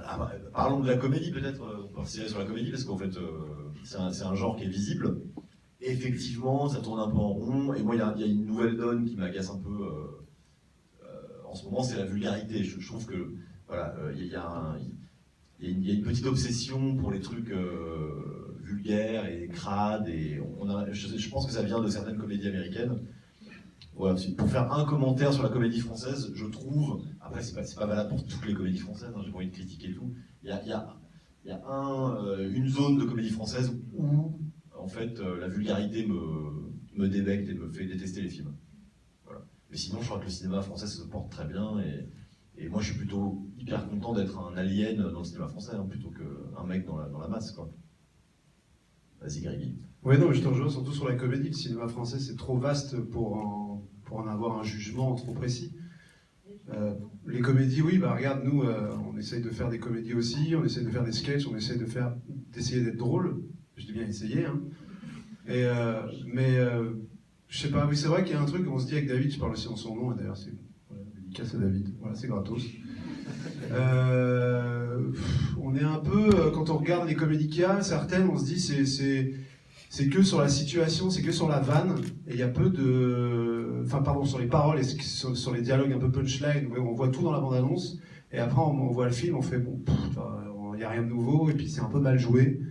S3: parlons de la comédie peut-être, on peut retirer sur la comédie, parce qu'en fait, c'est un genre qui est visible. Effectivement, ça tourne un peu en rond, et moi, il y a une nouvelle donne qui m'agace un peu en ce moment, c'est la vulgarité. Je trouve que, voilà, il y a une petite obsession pour les trucs vulgaires et crades, et je pense que ça vient de certaines comédies américaines. Voilà, pour faire un commentaire sur la comédie française, je trouve, après c'est pas valable pour toutes les comédies françaises, hein, j'ai pas envie de critiquer et tout, il y a une zone de comédie française où, en fait, la vulgarité me débecte et me fait détester les films. Voilà. Mais sinon, je crois que le cinéma français se porte très bien, et moi, je suis plutôt hyper content d'être un alien dans le cinéma français, hein, plutôt qu'un mec dans la masse, quoi. Vas-y, Grégy.
S2: Oui, non, mais je te rejoins surtout sur la comédie. Le cinéma français, c'est trop vaste pour en avoir un jugement trop précis. Les comédies, oui, bah regarde, nous, on essaye de faire des comédies aussi, on essaye de faire des sketchs, on essaye d'essayer d'être drôle. Je dis bien essayer, hein. Je sais pas, oui, c'est vrai qu'il y a un truc, on se dit avec David, je parle aussi en son nom, et d'ailleurs, c'est dédicace à David, voilà, c'est gratos. On est un peu, quand on regarde les comédies qu'il y a, certaines, on se dit c'est que sur la situation, c'est que sur la vanne, et il y a peu de... Enfin, pardon, sur les paroles et sur les dialogues un peu punchline, on voit tout dans la bande-annonce, et après on voit le film, on fait, bon, il n'y a rien de nouveau, et puis c'est un peu mal joué.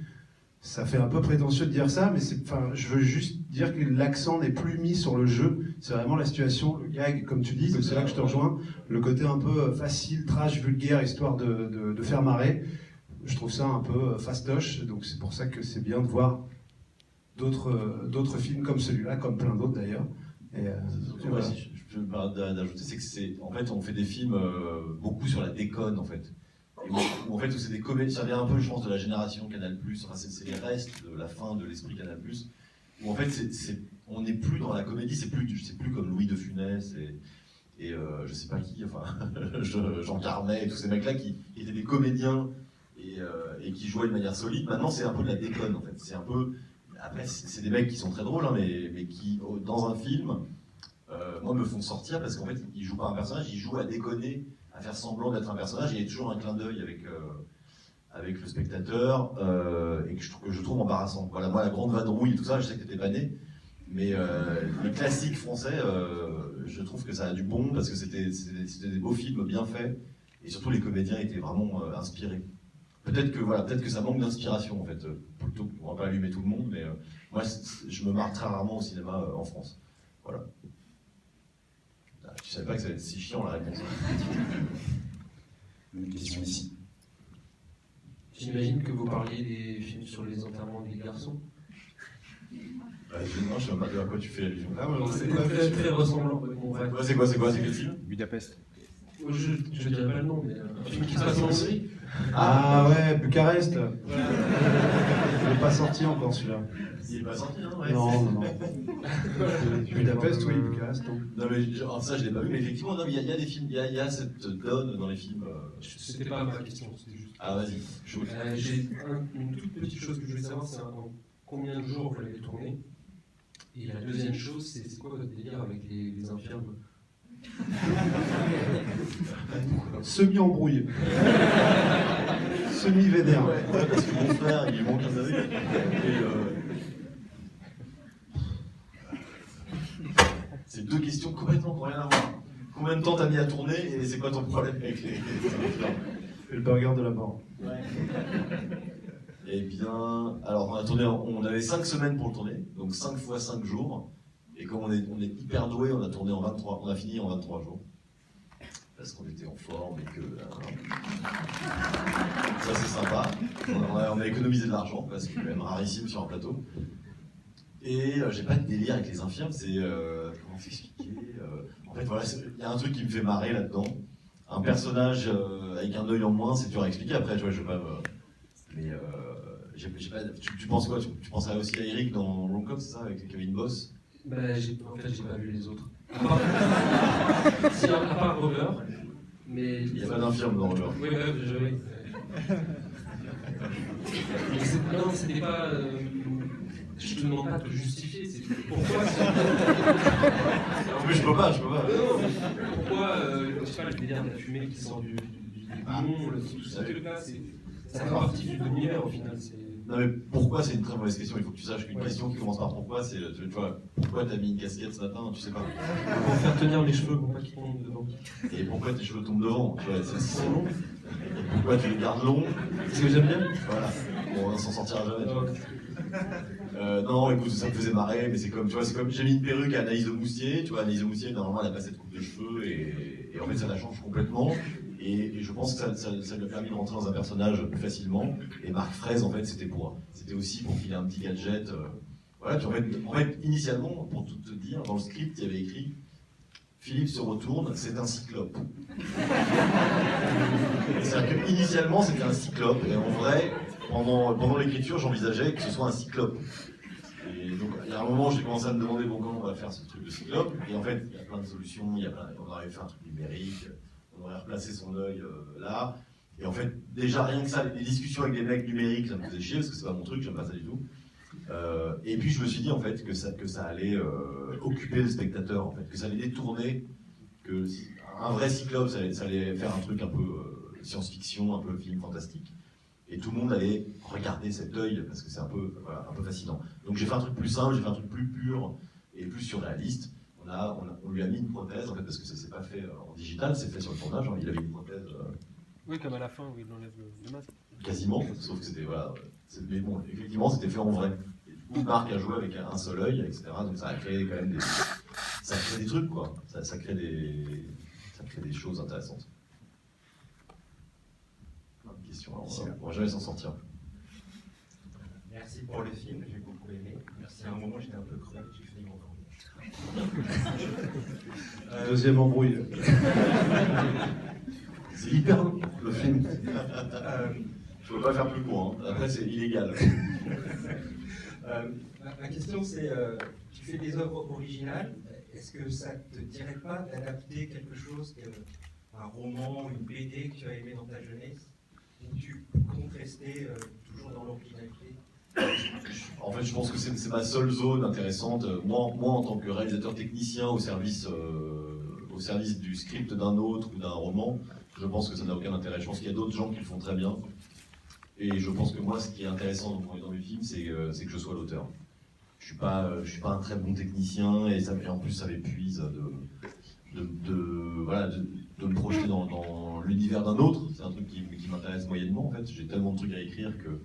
S2: Ça fait un peu prétentieux de dire ça, mais je veux juste dire que l'accent n'est plus mis sur le jeu, c'est vraiment la situation, le gag, comme tu dis, c'est là que je te rejoins, le côté un peu facile, trash, vulgaire, histoire de faire marrer. Je trouve ça un peu fastoche, donc c'est pour ça que c'est bien de voir d'autres films comme celui-là, comme plein d'autres d'ailleurs.
S3: Voilà. Si je peux d'ajouter, c'est que en fait, on fait des films beaucoup sur la déconne, en fait. Où en fait, c'est des comédies, ça vient un peu, je pense, de la génération Canal+, enfin, c'est les restes de la fin de l'esprit Canal+, où en fait, on n'est plus dans la comédie, c'est plus comme Louis de Funès et je sais pas qui, enfin, Jean Carmet et tous ces mecs-là qui étaient des comédiens et qui jouaient de manière solide. Maintenant, c'est un peu de la déconne, en fait. C'est un peu... Après, c'est des mecs qui sont très drôles, hein, mais qui, dans un film, moi, me font sortir parce qu'en fait, ils jouent pas un personnage, ils jouent à déconner, à faire semblant d'être un personnage, et il y a toujours un clin d'œil avec le spectateur, et que je trouve embarrassant. Voilà, moi, la grande vadrouille et tout ça, je sais que t'étais pas né, mais les classiques français, je trouve que ça a du bon, parce que c'était des beaux films bien faits, et surtout les comédiens étaient vraiment inspirés. Peut-être que ça manque d'inspiration, en fait, plutôt qu'on va pas allumer tout le monde, mais moi, je me marre très rarement au cinéma en France. Voilà. Je savais pas que ça allait être si chiant, la réponse.
S1: Une question ici.
S17: J'imagine que vous parliez des films sur les enterrements des garçons.
S3: Non, je sais pas à quoi tu fais allusion.
S17: C'est très ressemblant. Bon,
S3: c'est quoi, c'est quel film?
S1: Budapest.
S17: Je dirais pas le nom, mais un film qui se passe en Hongrie.
S2: Ah ouais, Bucarest. Il n'est pas sorti encore celui-là.
S3: Il n'est pas sorti, hein, ouais.
S2: Non. Budapest, oui, Bucarest, non.
S3: Non, mais ça, je l'ai pas vu, mais effectivement, il y a des films, il y a cette donne dans les films.
S17: C'était pas ma question, c'était juste.
S3: Ah, vas-y.
S17: J'ai une toute petite chose que je voulais savoir, c'est en combien de jours vous l'avez tourné. Et la deuxième chose, c'est quoi votre délire avec les infirmes?
S2: Semi-embrouille. Semi-vénère.
S3: Ouais, parce que mon frère, il manque un œil. C'est deux questions complètement pour rien à voir. Combien de temps t'as mis à tourner et c'est quoi ton problème avec les
S2: le burger de la mort.
S3: Ouais. Eh bien, alors on avait 5 semaines pour le tourner, donc 5 fois 5 jours. Et comme on est hyper doué, on a tourné en 23, on a fini en 23 jours. parce qu'on était en forme et que ça c'est sympa. On a économisé de l'argent parce que c'est quand même rarissime sur un plateau. Et j'ai pas de délire avec les infirmes, c'est comment t'expliquer en fait voilà, il y a un truc qui me fait marrer là-dedans. Un personnage avec un œil en moins, c'est dur à expliquer. Après, tu vois, je vais pas mais j'ai pas... tu penses quoi? Tu penserais aussi à Eric dans Rom-Com, c'est ça, avec Kevin Boss?
S17: En fait, j'ai pas vu les autres. Si, à part Robert, mais...
S3: Il n'y a pas d'infirme dans Robert.
S17: Oui, oui. Non, c'était pas... Je te demande pas de te justifier, c'est pourquoi...
S3: En plus, je peux pas.
S17: Non, pourquoi, je sais pas, le délire de la fumée qui sort du poumon, tout ça, là, ça fait partie de l'univers au final.
S3: Non mais pourquoi, c'est une très mauvaise question. Il faut que tu saches qu'une question qui commence par pourquoi, c'est, tu vois, pourquoi t'as mis une casquette ce matin, tu sais pas.
S17: Pour faire tenir les cheveux, pour pas qu'ils tombent devant.
S3: Et pourquoi tes cheveux tombent devant, tu vois, c'est long. Et pourquoi tu les gardes longs.
S17: C'est ce que j'aime bien.
S3: Voilà, bon, on s'en sortira jamais, tu vois. Non, écoute, ça me faisait marrer, mais c'est comme, tu vois, c'est comme j'ai mis une perruque à Anaïs de Moustier, tu vois, Anaïs de Moustier, normalement, elle a pas cette coupe de cheveux, et en fait, ça la change complètement. Et je pense que ça lui a permis de rentrer dans un personnage plus facilement. Et Marc Fraise, en fait, c'était aussi pour qu'il ait un petit gadget. Voilà, puis en fait, initialement, pour tout te dire, dans le script, il y avait écrit Philippe se retourne, c'est un cyclope. C'est-à-dire qu'initialement, c'était un cyclope, et en vrai, pendant l'écriture, j'envisageais que ce soit un cyclope. Et donc, il y a un moment, j'ai commencé à me demander, bon, comment on va faire ce truc de cyclope? Et en fait, il y a plein de solutions, on aurait fait un truc numérique. On aurait replacé son œil là. Et en fait, déjà rien que ça, les discussions avec des mecs numériques, ça me faisait chier parce que c'est pas mon truc, j'aime pas ça du tout. Et puis je me suis dit en fait que ça allait occuper le spectateur, en fait, que ça allait détourner, que un vrai cyclope, ça allait faire un truc un peu science-fiction, un peu film fantastique. Et tout le monde allait regarder cet œil parce que c'est un peu fascinant. Donc j'ai fait un truc plus simple, j'ai fait un truc plus pur et plus surréaliste. On lui a mis une prothèse, en fait, parce que ça s'est pas fait en digital, c'est fait sur le tournage, il avait une prothèse...
S18: Oui, comme à la fin où il enlève le masque.
S3: Quasiment, sauf que c'était... Voilà, mais bon, effectivement, c'était fait en vrai. Et du coup, Marc a joué avec un seul œil, etc. Donc ça a créé quand même des... Ça crée des trucs, quoi. Ça crée des choses intéressantes. Plein de questions, alors on va jamais s'en sortir.
S6: Merci pour le film, j'ai beaucoup aimé. Merci. À un moment, j'étais un peu crevé, j'ai fini mon temps.
S2: Deuxième embrouille.
S3: C'est hyper long, le film. Je ne peux pas faire plus court, hein. Après c'est illégal.
S8: Ma question c'est, tu fais des œuvres originales, est-ce que ça ne te dirait pas d'adapter quelque chose, un roman, une BD que tu as aimé dans ta jeunesse, ou tu comptes rester toujours dans l'originalité?
S3: En fait, je pense que c'est ma seule zone intéressante. Moi, en tant que réalisateur technicien au service du script d'un autre ou d'un roman, je pense que ça n'a aucun intérêt. Je pense qu'il y a d'autres gens qui le font très bien. Et je pense que moi, ce qui est intéressant dans mes films, c'est que je sois l'auteur. Je suis pas un très bon technicien et en plus, ça m'épuise de me projeter dans l'univers d'un autre. C'est un truc qui m'intéresse moyennement, en fait. J'ai tellement de trucs à écrire que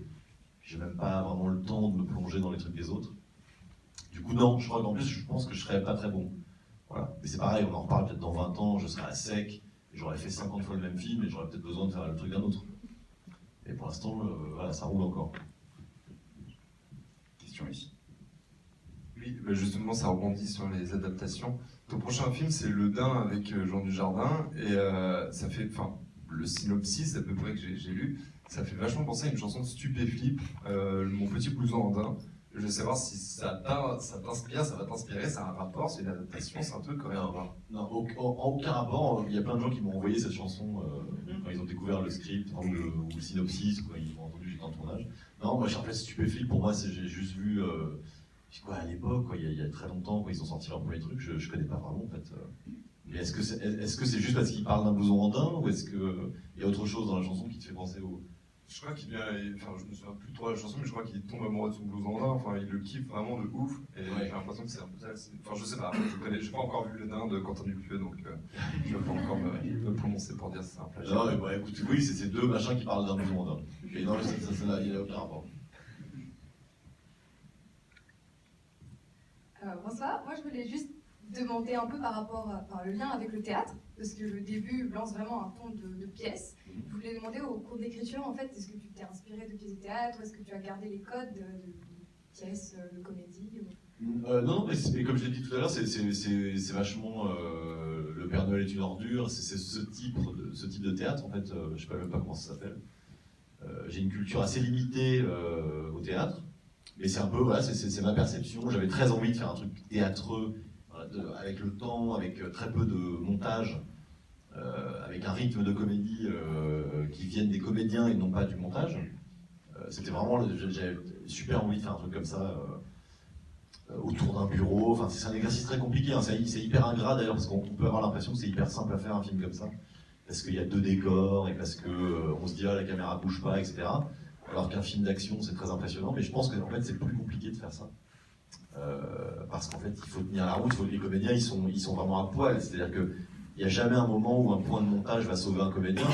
S3: j'ai même pas vraiment le temps de me plonger dans les trucs des autres. Du coup, non, je crois qu'en plus, je pense que je serais pas très bon. Voilà. Mais c'est pareil, on en reparle peut-être dans 20 ans, je serai à sec, et j'aurais fait 50 fois le même film, et j'aurais peut-être besoin de faire le truc d'un autre. Et pour l'instant, voilà, ça roule encore.
S19: Question ici. Oui, bah justement, ça rebondit sur les adaptations. Ton prochain film, c'est Le Dain avec Jean Dujardin, et ça fait, enfin, le synopsis à peu près que j'ai lu, ça fait vachement penser à une chanson de Stupéflip, Mon Petit Blouson Andin. Je veux savoir si ça t'inspire, ça va t'inspirer, ça a un rapport, c'est une adaptation, c'est un truc quand même.
S3: Non, aucun rapport. Il y a plein de gens qui m'ont envoyé cette chanson quand ils ont découvert le script ou le synopsis, quand ils m'ont entendu j'étais en tournage. Non, moi, en fait, Stupéflip, pour moi, j'ai juste vu, à l'époque, il y a très longtemps, quand ils ont sorti leur premier truc, je connais pas vraiment, en fait. Mais est-ce que c'est juste parce qu'ils parlent d'un blouson andin, ou est-ce qu'il y a autre chose dans la chanson qui te fait penser au...
S19: Je crois qu'il vient, enfin je me souviens plus trop de la chanson, mais je crois qu'il tombe amoureux de son blouson andin, enfin il le kiffe vraiment de ouf, et j'ai l'impression que c'est un peu ça, enfin je sais pas, j'ai pas encore vu Le Dain de Quentin Dupieux, donc je peux pas encore me prononcer pour dire si c'est un plagiat.
S3: Non, mais écoute, oui, c'est ces deux machins qui parlent d'un blouson andin. Mais non, il n'y a aucun rapport.
S9: Bonsoir, moi je voulais juste
S13: demander un peu par rapport le lien avec le théâtre, parce que le début lance vraiment un ton de pièce. Je voulais demander au cours d'écriture, en fait, est-ce que tu t'es inspiré de pièces de théâtre, ou est-ce que tu as gardé les codes de pièces de comédie
S3: Non, mais comme je l'ai dit tout à l'heure, c'est vachement Le Père Noël est une ordure, c'est ce type de théâtre, en fait, je sais même pas comment ça s'appelle. J'ai une culture assez limitée au théâtre, mais c'est un peu, voilà, c'est ma perception. J'avais très envie de faire un truc théâtreux, avec le temps, avec très peu de montage, avec un rythme de comédie qui vienne des comédiens et non pas du montage. C'était vraiment, j'avais super envie de faire un truc comme ça, autour d'un bureau. Enfin, c'est un exercice très compliqué, hein. C'est hyper ingrat d'ailleurs, parce qu'on peut avoir l'impression que c'est hyper simple à faire un film comme ça, parce qu'il y a 2 décors, et parce qu'on se dit, ah, la caméra bouge pas, etc. Alors qu'un film d'action, c'est très impressionnant, mais je pense qu'en fait, c'est plus compliqué de faire ça. Parce qu'en fait, il faut tenir la route, les comédiens, ils sont vraiment à poil, c'est-à-dire que il n'y a jamais un moment où un point de montage va sauver un comédien.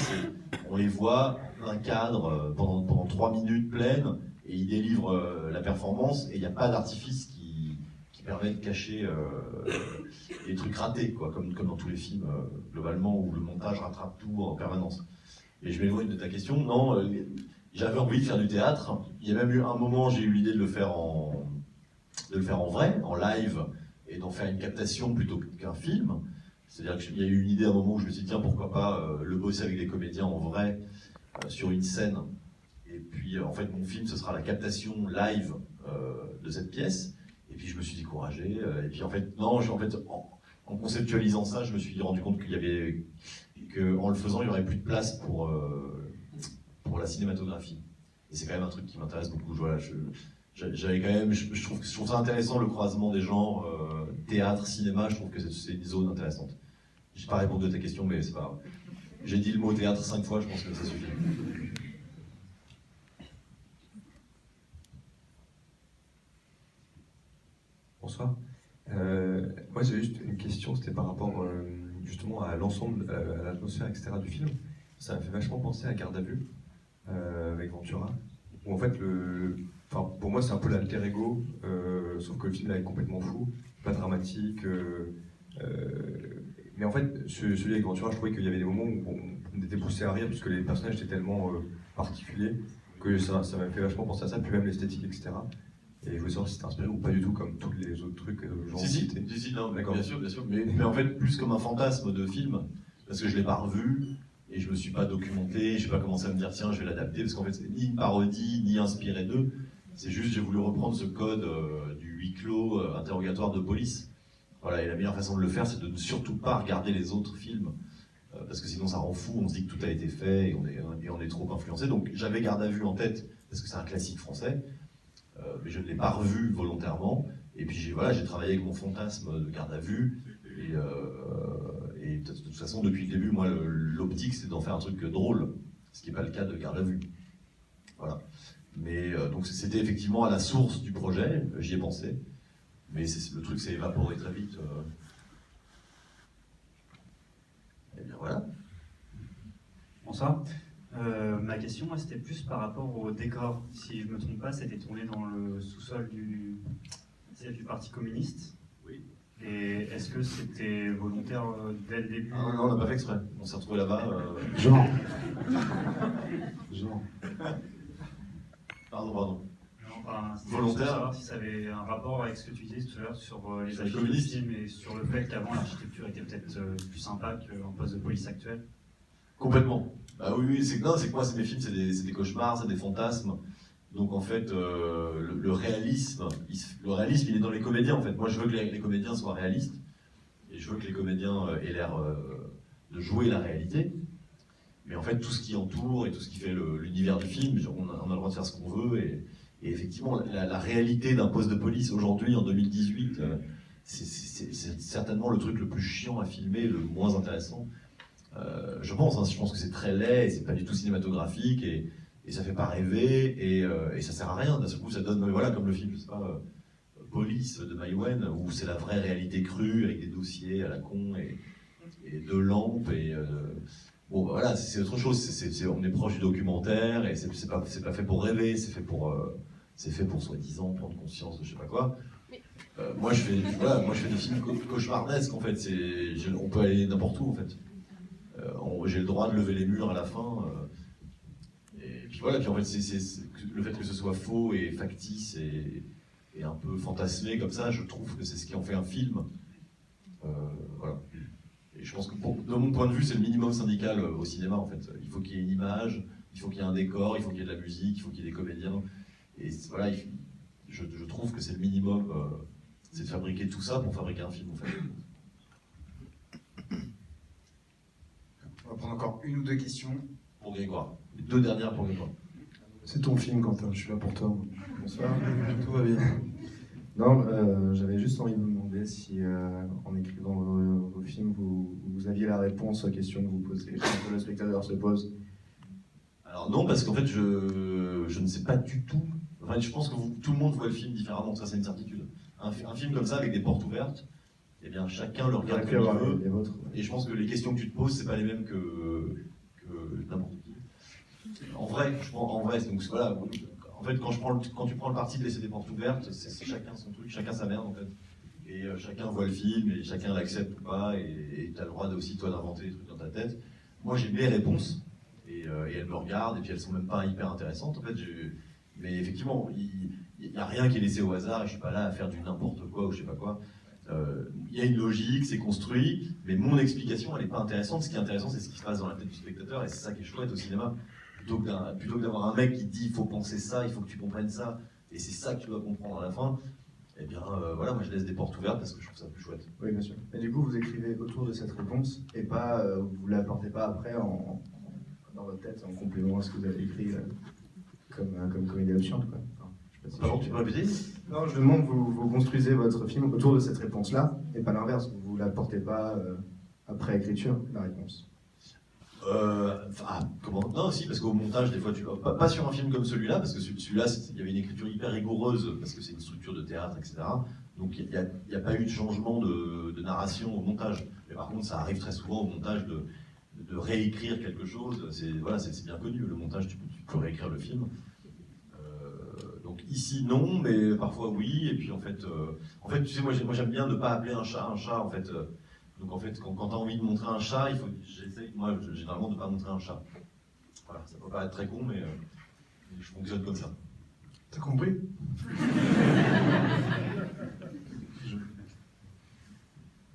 S3: On les voit un cadre pendant 3 minutes pleines, et ils délivrent la performance, et il n'y a pas d'artifice qui permet de cacher les trucs ratés, quoi, comme dans tous les films, globalement, où le montage rattrape tout en permanence. Et je m'éloigne de ta question. Non, j'avais envie de faire du théâtre. Il y a même eu un moment, j'ai eu l'idée de le faire en vrai, en live, et d'en faire une captation plutôt qu'un film. C'est-à-dire qu'il y a eu une idée à un moment où je me suis dit, tiens, pourquoi pas le bosser avec des comédiens en vrai, sur une scène. Et puis, en fait, mon film, ce sera la captation live de cette pièce. Et puis, je me suis découragé. Et puis, en fait, non, en conceptualisant ça, je me suis rendu compte qu'en le faisant, il n'y aurait plus de place pour la cinématographie. Et c'est quand même un truc qui m'intéresse beaucoup. Voilà, je trouve ça intéressant, le croisement des genres, théâtre, cinéma. Je trouve que c'est une zone intéressante. Je n'ai pas répondu à ta question, mais c'est pas grave. J'ai dit le mot théâtre 5 fois, je pense que ça suffit.
S20: Bonsoir. Moi j'avais juste une question, c'était par rapport justement à l'ensemble, à l'atmosphère, etc. du film. Ça m'a fait vachement penser à Garde à vue, avec Ventura, où en fait, pour moi c'est un peu l'alter ego, sauf que le film là est complètement fou, pas dramatique. Mais en fait, celui avec Ventura, je trouvais qu'il y avait des moments où on était poussé à rire, puisque les personnages étaient tellement particuliers, que ça m'a fait vachement penser à ça, puis même l'esthétique, etc. Et je voulais savoir si c'était inspiré ou pas du tout, comme tous les autres trucs genre
S3: Si, non, bien sûr. Mais en fait, plus comme un fantasme de film, parce que je ne l'ai pas revu, et je ne me suis pas documenté, je n'ai pas commencé à me dire, tiens, je vais l'adapter, parce qu'en fait, c'est ni une parodie, ni inspiré d'eux. C'est juste, j'ai voulu reprendre ce code du huis clos interrogatoire de police. Voilà, et la meilleure façon de le faire, c'est de ne surtout pas regarder les autres films, parce que sinon ça rend fou, on se dit que tout a été fait, et on est trop influencé. Donc j'avais Garde à vue en tête, parce que c'est un classique français, mais je ne l'ai pas revu volontairement. Et puis j'ai travaillé avec mon fantasme de Garde à vue, et de toute façon, depuis le début, moi, l'optique, c'est d'en faire un truc drôle, ce qui n'est pas le cas de Garde à vue. Voilà. Mais donc c'était effectivement à la source du projet, j'y ai pensé. Mais le truc s'est évaporé très vite. Et bien voilà.
S21: Bonsoir. Ma question, c'était plus par rapport au décor. Si je ne me trompe pas, c'était tourné dans le sous-sol du Parti communiste.
S3: Oui.
S21: Et est-ce que c'était volontaire dès le début?
S3: Ah non, on n'a pas fait exprès. On s'est retrouvé là-bas.
S2: Genre.
S3: Pardon.
S21: Volontaire. Savoir si ça avait un rapport avec ce que tu disais tout à l'heure sur les communistes et sur le fait qu'avant l'architecture était peut-être plus sympa qu'en poste de police actuel.
S3: Complètement. Bah oui, c'est que moi, c'est mes films, c'est des cauchemars, c'est des fantasmes. Donc en fait, le réalisme, il est dans les comédiens en fait. Moi, je veux que les comédiens soient réalistes et je veux que les comédiens aient l'air de jouer la réalité. Mais en fait, tout ce qui entoure et tout ce qui fait l'univers du film, on a le droit de faire ce qu'on veut. Et effectivement, la réalité d'un poste de police aujourd'hui, en 2018, c'est certainement le truc le plus chiant à filmer, le moins intéressant. Je pense que c'est très laid, et c'est pas du tout cinématographique, et ça fait pas rêver, et ça sert à rien. D'un seul coup, ça donne, voilà, comme le film, je sais pas, Police de Maïwenn, où c'est la vraie réalité crue, avec des dossiers à la con, et deux lampes, et bon, bah, voilà, c'est autre chose. On est proche du documentaire, et c'est pas fait pour rêver, c'est fait pour soi-disant prendre conscience de je sais pas quoi. moi je fais des films cauchemardesques en fait. On peut aller n'importe où en fait. J'ai le droit de lever les murs à la fin. Et puis voilà. Puis en fait, le fait que ce soit faux et factice et un peu fantasmé comme ça, je trouve que c'est ce qui en fait un film. Voilà. Et je pense que de mon point de vue, c'est le minimum syndical au cinéma en fait. Il faut qu'il y ait une image, il faut qu'il y ait un décor, il faut qu'il y ait de la musique, il faut qu'il y ait des comédiens. Et voilà, je trouve que c'est le minimum, c'est de fabriquer tout ça pour fabriquer un film en fait.
S1: On va prendre encore une ou deux questions.
S3: Pour Grégoire. Les 2 dernières pour Grégoire.
S4: C'est ton film, Quentin, je suis là pour toi. Bonsoir, tout va bien. Non, j'avais juste envie de vous demander si, en écrivant vos films, vous aviez la réponse aux questions que vous posez, que le spectateur se pose.
S3: Alors non, parce qu'en fait, je ne sais pas du tout. Enfin, je pense que tout le monde voit le film différemment, ça c'est une certitude. Un film comme ça, avec des portes ouvertes, eh bien chacun le regarde comme il veut. Et je pense que les questions que tu te poses, c'est pas les mêmes que n'importe qui. En vrai, donc voilà. En fait, quand tu prends le parti de laisser des portes ouvertes, c'est chacun son truc, chacun sa merde en fait. Et chacun voit le film et chacun l'accepte ou pas. Et tu as le droit aussi toi d'inventer des trucs dans ta tête. Moi, j'ai mes réponses et elles me regardent et puis elles sont même pas hyper intéressantes en fait. Mais effectivement, il n'y a rien qui est laissé au hasard et je suis pas là à faire du n'importe quoi ou je sais pas quoi. Il y a une logique, c'est construit, mais mon explication elle n'est pas intéressante. Ce qui est intéressant, c'est ce qui se passe dans la tête du spectateur et c'est ça qui est chouette au cinéma. Plutôt que d'avoir un mec qui te dit il faut penser ça, il faut que tu comprennes ça, et c'est ça que tu dois comprendre à la fin, eh bien voilà, moi je laisse des portes ouvertes parce que je trouve ça plus chouette.
S4: Oui, bien sûr. Et du coup, vous écrivez autour de cette réponse et pas, vous ne l'apportez pas après dans votre tête en complément à ce que vous avez écrit comme comédie absurde, quoi.
S3: Pardon, tu peux répéter ?
S4: Non, je demande, vous construisez votre film autour de cette réponse-là et pas l'inverse, vous ne l'apportez pas après écriture, la réponse.
S3: Comment ? Non, si, parce qu'au montage, des fois, pas sur un film comme celui-là, parce que celui-là, il y avait une écriture hyper rigoureuse, parce que c'est une structure de théâtre, etc. Donc il n'y a pas eu de changement de narration au montage. Mais par contre, ça arrive très souvent au montage de réécrire quelque chose. C'est bien connu, le montage, tu peux réécrire le film. Donc ici, non, mais parfois oui. Et puis en fait tu sais, moi j'aime bien ne pas appeler un chat, en fait. Donc en fait, quand tu as envie de montrer un chat, j'essaie, moi, généralement, de ne pas montrer un chat. Voilà, ça peut paraître très con, mais je fonctionne comme ça.
S2: T'as compris ?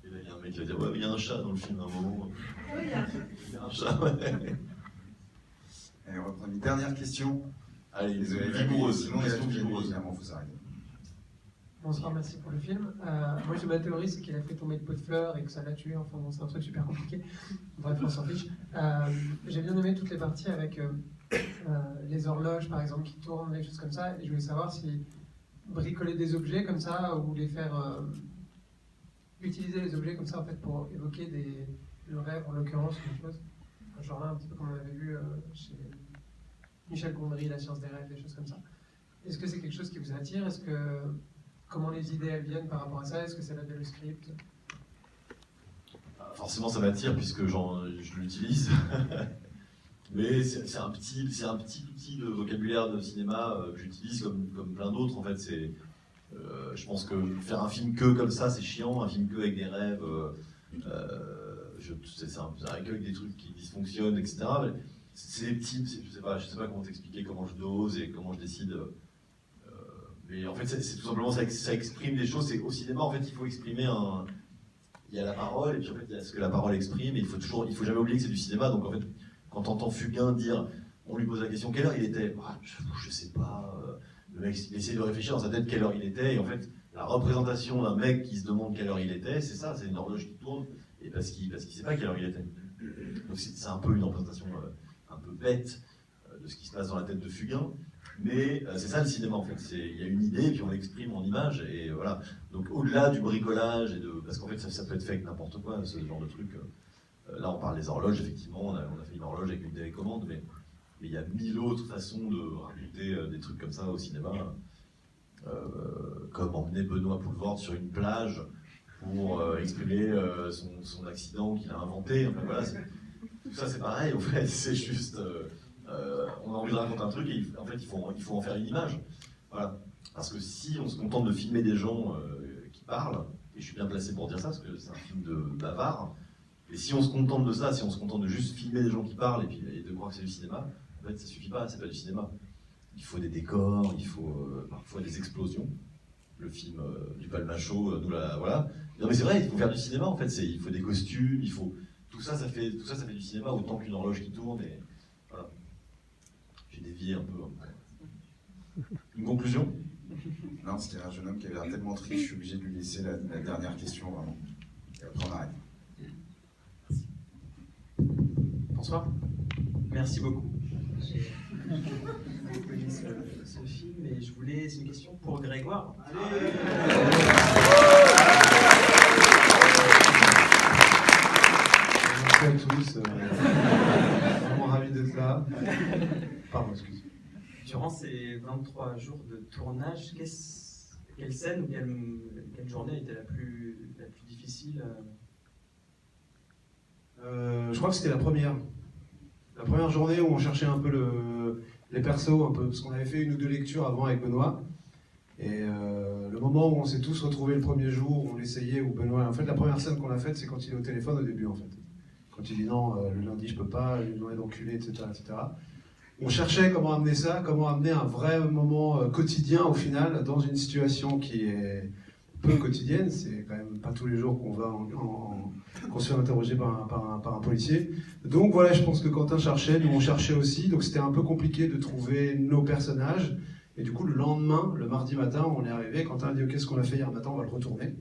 S3: Et là, il y a un mec qui va dire, ouais, mais il y a un chat dans le film à un moment.
S13: Oui,
S3: il y a un chat, ouais.
S1: Allez, on va prendre une dernière question.
S3: Allez,
S1: désolé,
S3: vigoureuse,
S1: sinon,
S3: question
S1: vigoureuse. Évidemment, faut s'arrêter.
S22: Bonsoir, merci pour le film. Moi, j'ai ma théorie, c'est qu'il a fait tomber le pot de fleurs et que ça l'a tué. Enfin, bon, c'est un truc super compliqué. Bref, on s'en fiche. J'ai bien aimé toutes les parties avec les horloges, par exemple, qui tournent, des choses comme ça. Et je voulais savoir si bricoler des objets comme ça ou les faire utiliser les objets comme ça en fait pour évoquer le rêve, en l'occurrence, quelque chose. Genre là, un petit peu comme on avait vu chez Michel Gondry, La science des rêves, des choses comme ça. Est-ce que c'est quelque chose qui vous attire ? Comment les idées elles viennent par rapport à ça ? Est-ce que c'est là le script ?
S3: Forcément, ça m'attire puisque je l'utilise. Mais c'est un petit outil de vocabulaire de cinéma que j'utilise comme plein d'autres. En fait, je pense que faire un film que comme ça, c'est chiant. Un film que avec des rêves, c'est un que avec des trucs qui dysfonctionnent, etc. Mais c'est des petits. Je sais pas comment t'expliquer comment je dose et comment je décide. Mais en fait, c'est tout simplement ça exprime des choses. Au cinéma, en fait, il faut exprimer il y a la parole, et puis en fait, il y a ce que la parole exprime, et il faut jamais oublier que c'est du cinéma. Donc en fait, quand t'entends Fugain dire, on lui pose la question, quelle heure il était ? Je sais pas. Le mec, il essaie de réfléchir dans sa tête quelle heure il était, et en fait, la représentation d'un mec qui se demande quelle heure il était, c'est ça, c'est une horloge qui tourne, et parce qu'il sait pas quelle heure il était. Donc c'est un peu une représentation un peu bête de ce qui se passe dans la tête de Fugain. Mais c'est ça le cinéma en fait, il y a une idée et puis on l'exprime en image et voilà. Donc au-delà du bricolage parce qu'en fait ça peut être fait avec n'importe quoi, ce genre de truc. Là on parle des horloges, effectivement, on a fait une horloge avec une télécommande, mais il y a 1000 autres façons de raconter des trucs comme ça au cinéma. Comme emmener Benoît Poelvoorde sur une plage pour exprimer son accident qu'il a inventé. Enfin, voilà, tout ça c'est pareil en fait, c'est juste... on a envie de raconter un truc et en fait il faut en faire une image. Voilà. Parce que si on se contente de filmer des gens parlent, et je suis bien placé pour dire ça, parce que c'est un film de bavard. Et si on se contente de ça, si on se contente de juste filmer des gens qui parlent et de croire que c'est du cinéma, en fait ça suffit pas, c'est pas du cinéma. Il faut des décors, il faut parfois des explosions. Le film du Palmacho nous l'a... Voilà. Non mais c'est vrai, il faut faire du cinéma en fait, il faut des costumes, il faut... Tout ça, ça fait du cinéma autant qu'une horloge qui tourne et... Voilà. J'ai dévié un peu. Une conclusion?
S1: Non, c'était un jeune homme qui avait l'air tellement triste, je suis obligé de lui laisser la dernière question, vraiment. Et après, on arrête.
S5: Bonsoir. Merci beaucoup. J'ai beaucoup aimé ce film et je voulais... C'est une question pour Grégoire.
S2: Merci à tous. Vraiment ravi d'être là. Pardon, excusez.
S5: Durant ces 23 jours de tournage, quelle scène ou quelle journée a été la plus difficile
S2: Je crois que c'était la première. La première journée où on cherchait un peu les persos, un peu, parce qu'on avait fait une ou deux lectures avant avec Benoît. Et le moment où on s'est tous retrouvés le premier jour, où on essayait, où Benoît... En fait, la première scène qu'on a faite, c'est quand il est au téléphone au début, en fait. Quand il dit non, le lundi je peux pas, une journée d'enculé, etc., etc. On cherchait comment amener ça, comment amener un vrai moment quotidien, au final, dans une situation qui est peu quotidienne. C'est quand même pas tous les jours qu'on va qu'on se fait interroger par un policier. Donc voilà, je pense que Quentin cherchait, nous on cherchait aussi, donc c'était un peu compliqué de trouver nos personnages. Et du coup, le lendemain, le mardi matin, on est arrivé, Quentin a dit « Ok, ce qu'on a fait hier matin, on va le retourner. »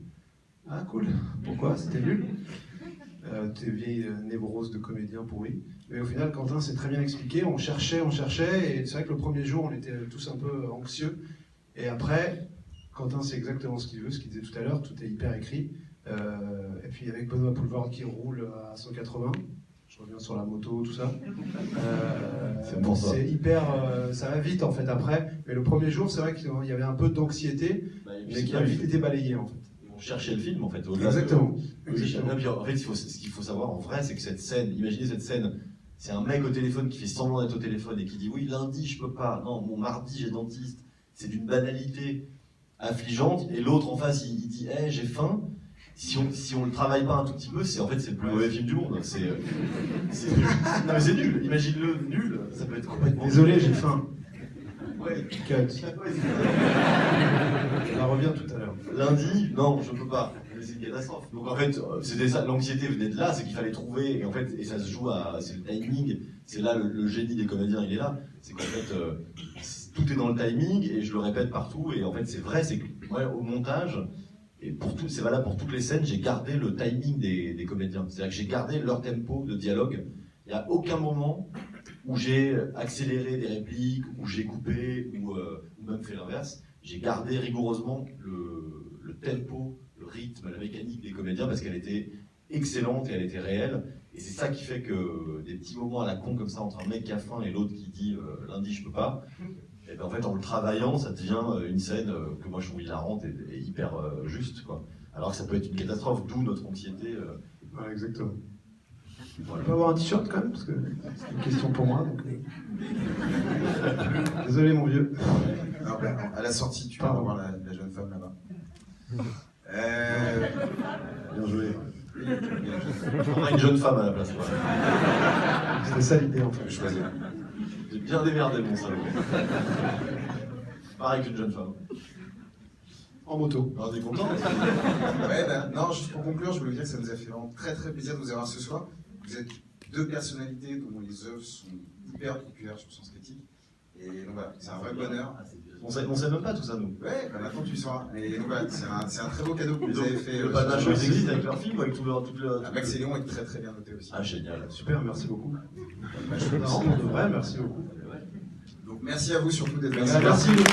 S2: Ah cool, pourquoi? C'était nul. Tes vieilles névroses de comédien pourri. Mais au final, Quentin s'est très bien expliqué, on cherchait, et c'est vrai que le premier jour, on était tous un peu anxieux. Et après, Quentin sait exactement ce qu'il veut, ce qu'il disait tout à l'heure, tout est hyper écrit. Et puis avec Benoît Poulvord qui roule à 180, je reviens sur la moto, tout ça.
S3: C'est pour ça.
S2: C'est hyper, ça va vite en fait après. Mais le premier jour, c'est vrai qu'il y avait un peu d'anxiété, mais qui a vite été balayé en fait.
S3: On cherchait le film en fait.
S2: Exactement.
S3: En fait, ce qu'il faut savoir en vrai, c'est que cette scène, imaginez cette scène, c'est un mec au téléphone qui fait semblant d'être au téléphone et qui dit oui, lundi je peux pas, non, mon mardi j'ai dentiste. C'est d'une banalité affligeante. Et l'autre en face, il dit hey, j'ai faim. Si on le travaille pas un tout petit peu, c'est le plus mauvais film du monde. Non mais c'est nul. Imagine-le nul. Ça peut être complètement.
S2: Désolé, j'ai faim.
S3: Ouais.
S2: Cut. On en revient tout à l'heure.
S3: Lundi, non, je peux pas. C'est une catastrophe. Donc en fait, c'était ça. L'anxiété venait de là, c'est qu'il fallait trouver. Et en fait, et ça se joue c'est le timing. C'est là le génie des comédiens, il est là. C'est qu'en fait, tout est dans le timing. Et je le répète partout. Et en fait, c'est vrai, c'est que au montage. Et c'est valable pour toutes les scènes, j'ai gardé le timing des comédiens. C'est-à-dire que j'ai gardé leur tempo de dialogue. Il n'y a aucun moment où j'ai accéléré des répliques, où j'ai coupé, ou même fait l'inverse. J'ai gardé rigoureusement le tempo, le rythme, la mécanique des comédiens parce qu'elle était excellente et elle était réelle. Et c'est ça qui fait que des petits moments à la con comme ça entre un mec qui a faim et l'autre qui dit lundi je peux pas. Et ben en fait, en le travaillant, ça devient une scène que moi je trouve hilarante et hyper juste, quoi. Alors que ça peut être une catastrophe, d'où notre anxiété.
S2: Ouais, exactement. On peut avoir un t-shirt quand même, parce que c'est une question pour moi. Donc, désolé, mon vieux.
S1: Alors, à la sortie, tu vas voir la jeune femme là-bas.
S2: Bien joué.
S3: On a une jeune femme à la place.
S2: C'était ça l'idée en fait.
S1: Je choisis.
S3: J'ai bien démerdé mon salaud. Pareil qu'une jeune femme.
S2: En moto.
S3: On est content.
S1: Ouais, non, juste pour conclure, je voulais dire que ça nous a fait vraiment très très plaisir de vous avoir ce soir. Vous êtes deux personnalités dont les œuvres sont hyper populaires sur Sens Critique. Et donc voilà, c'est un vrai bonheur.
S3: On sait même pas tout ça, nous.
S1: Ouais, maintenant tu le sauras. Et donc voilà, c'est un très beau cadeau que vous avez fait.
S3: Le Palmacho, ils existent avec leur film ou avec tout le.
S1: Max et Léon est très très bien noté aussi.
S3: Ah, génial.
S2: Super, merci beaucoup. Non, de vrai, merci beaucoup.
S1: Donc merci à vous surtout d'être là.
S2: Merci beaucoup.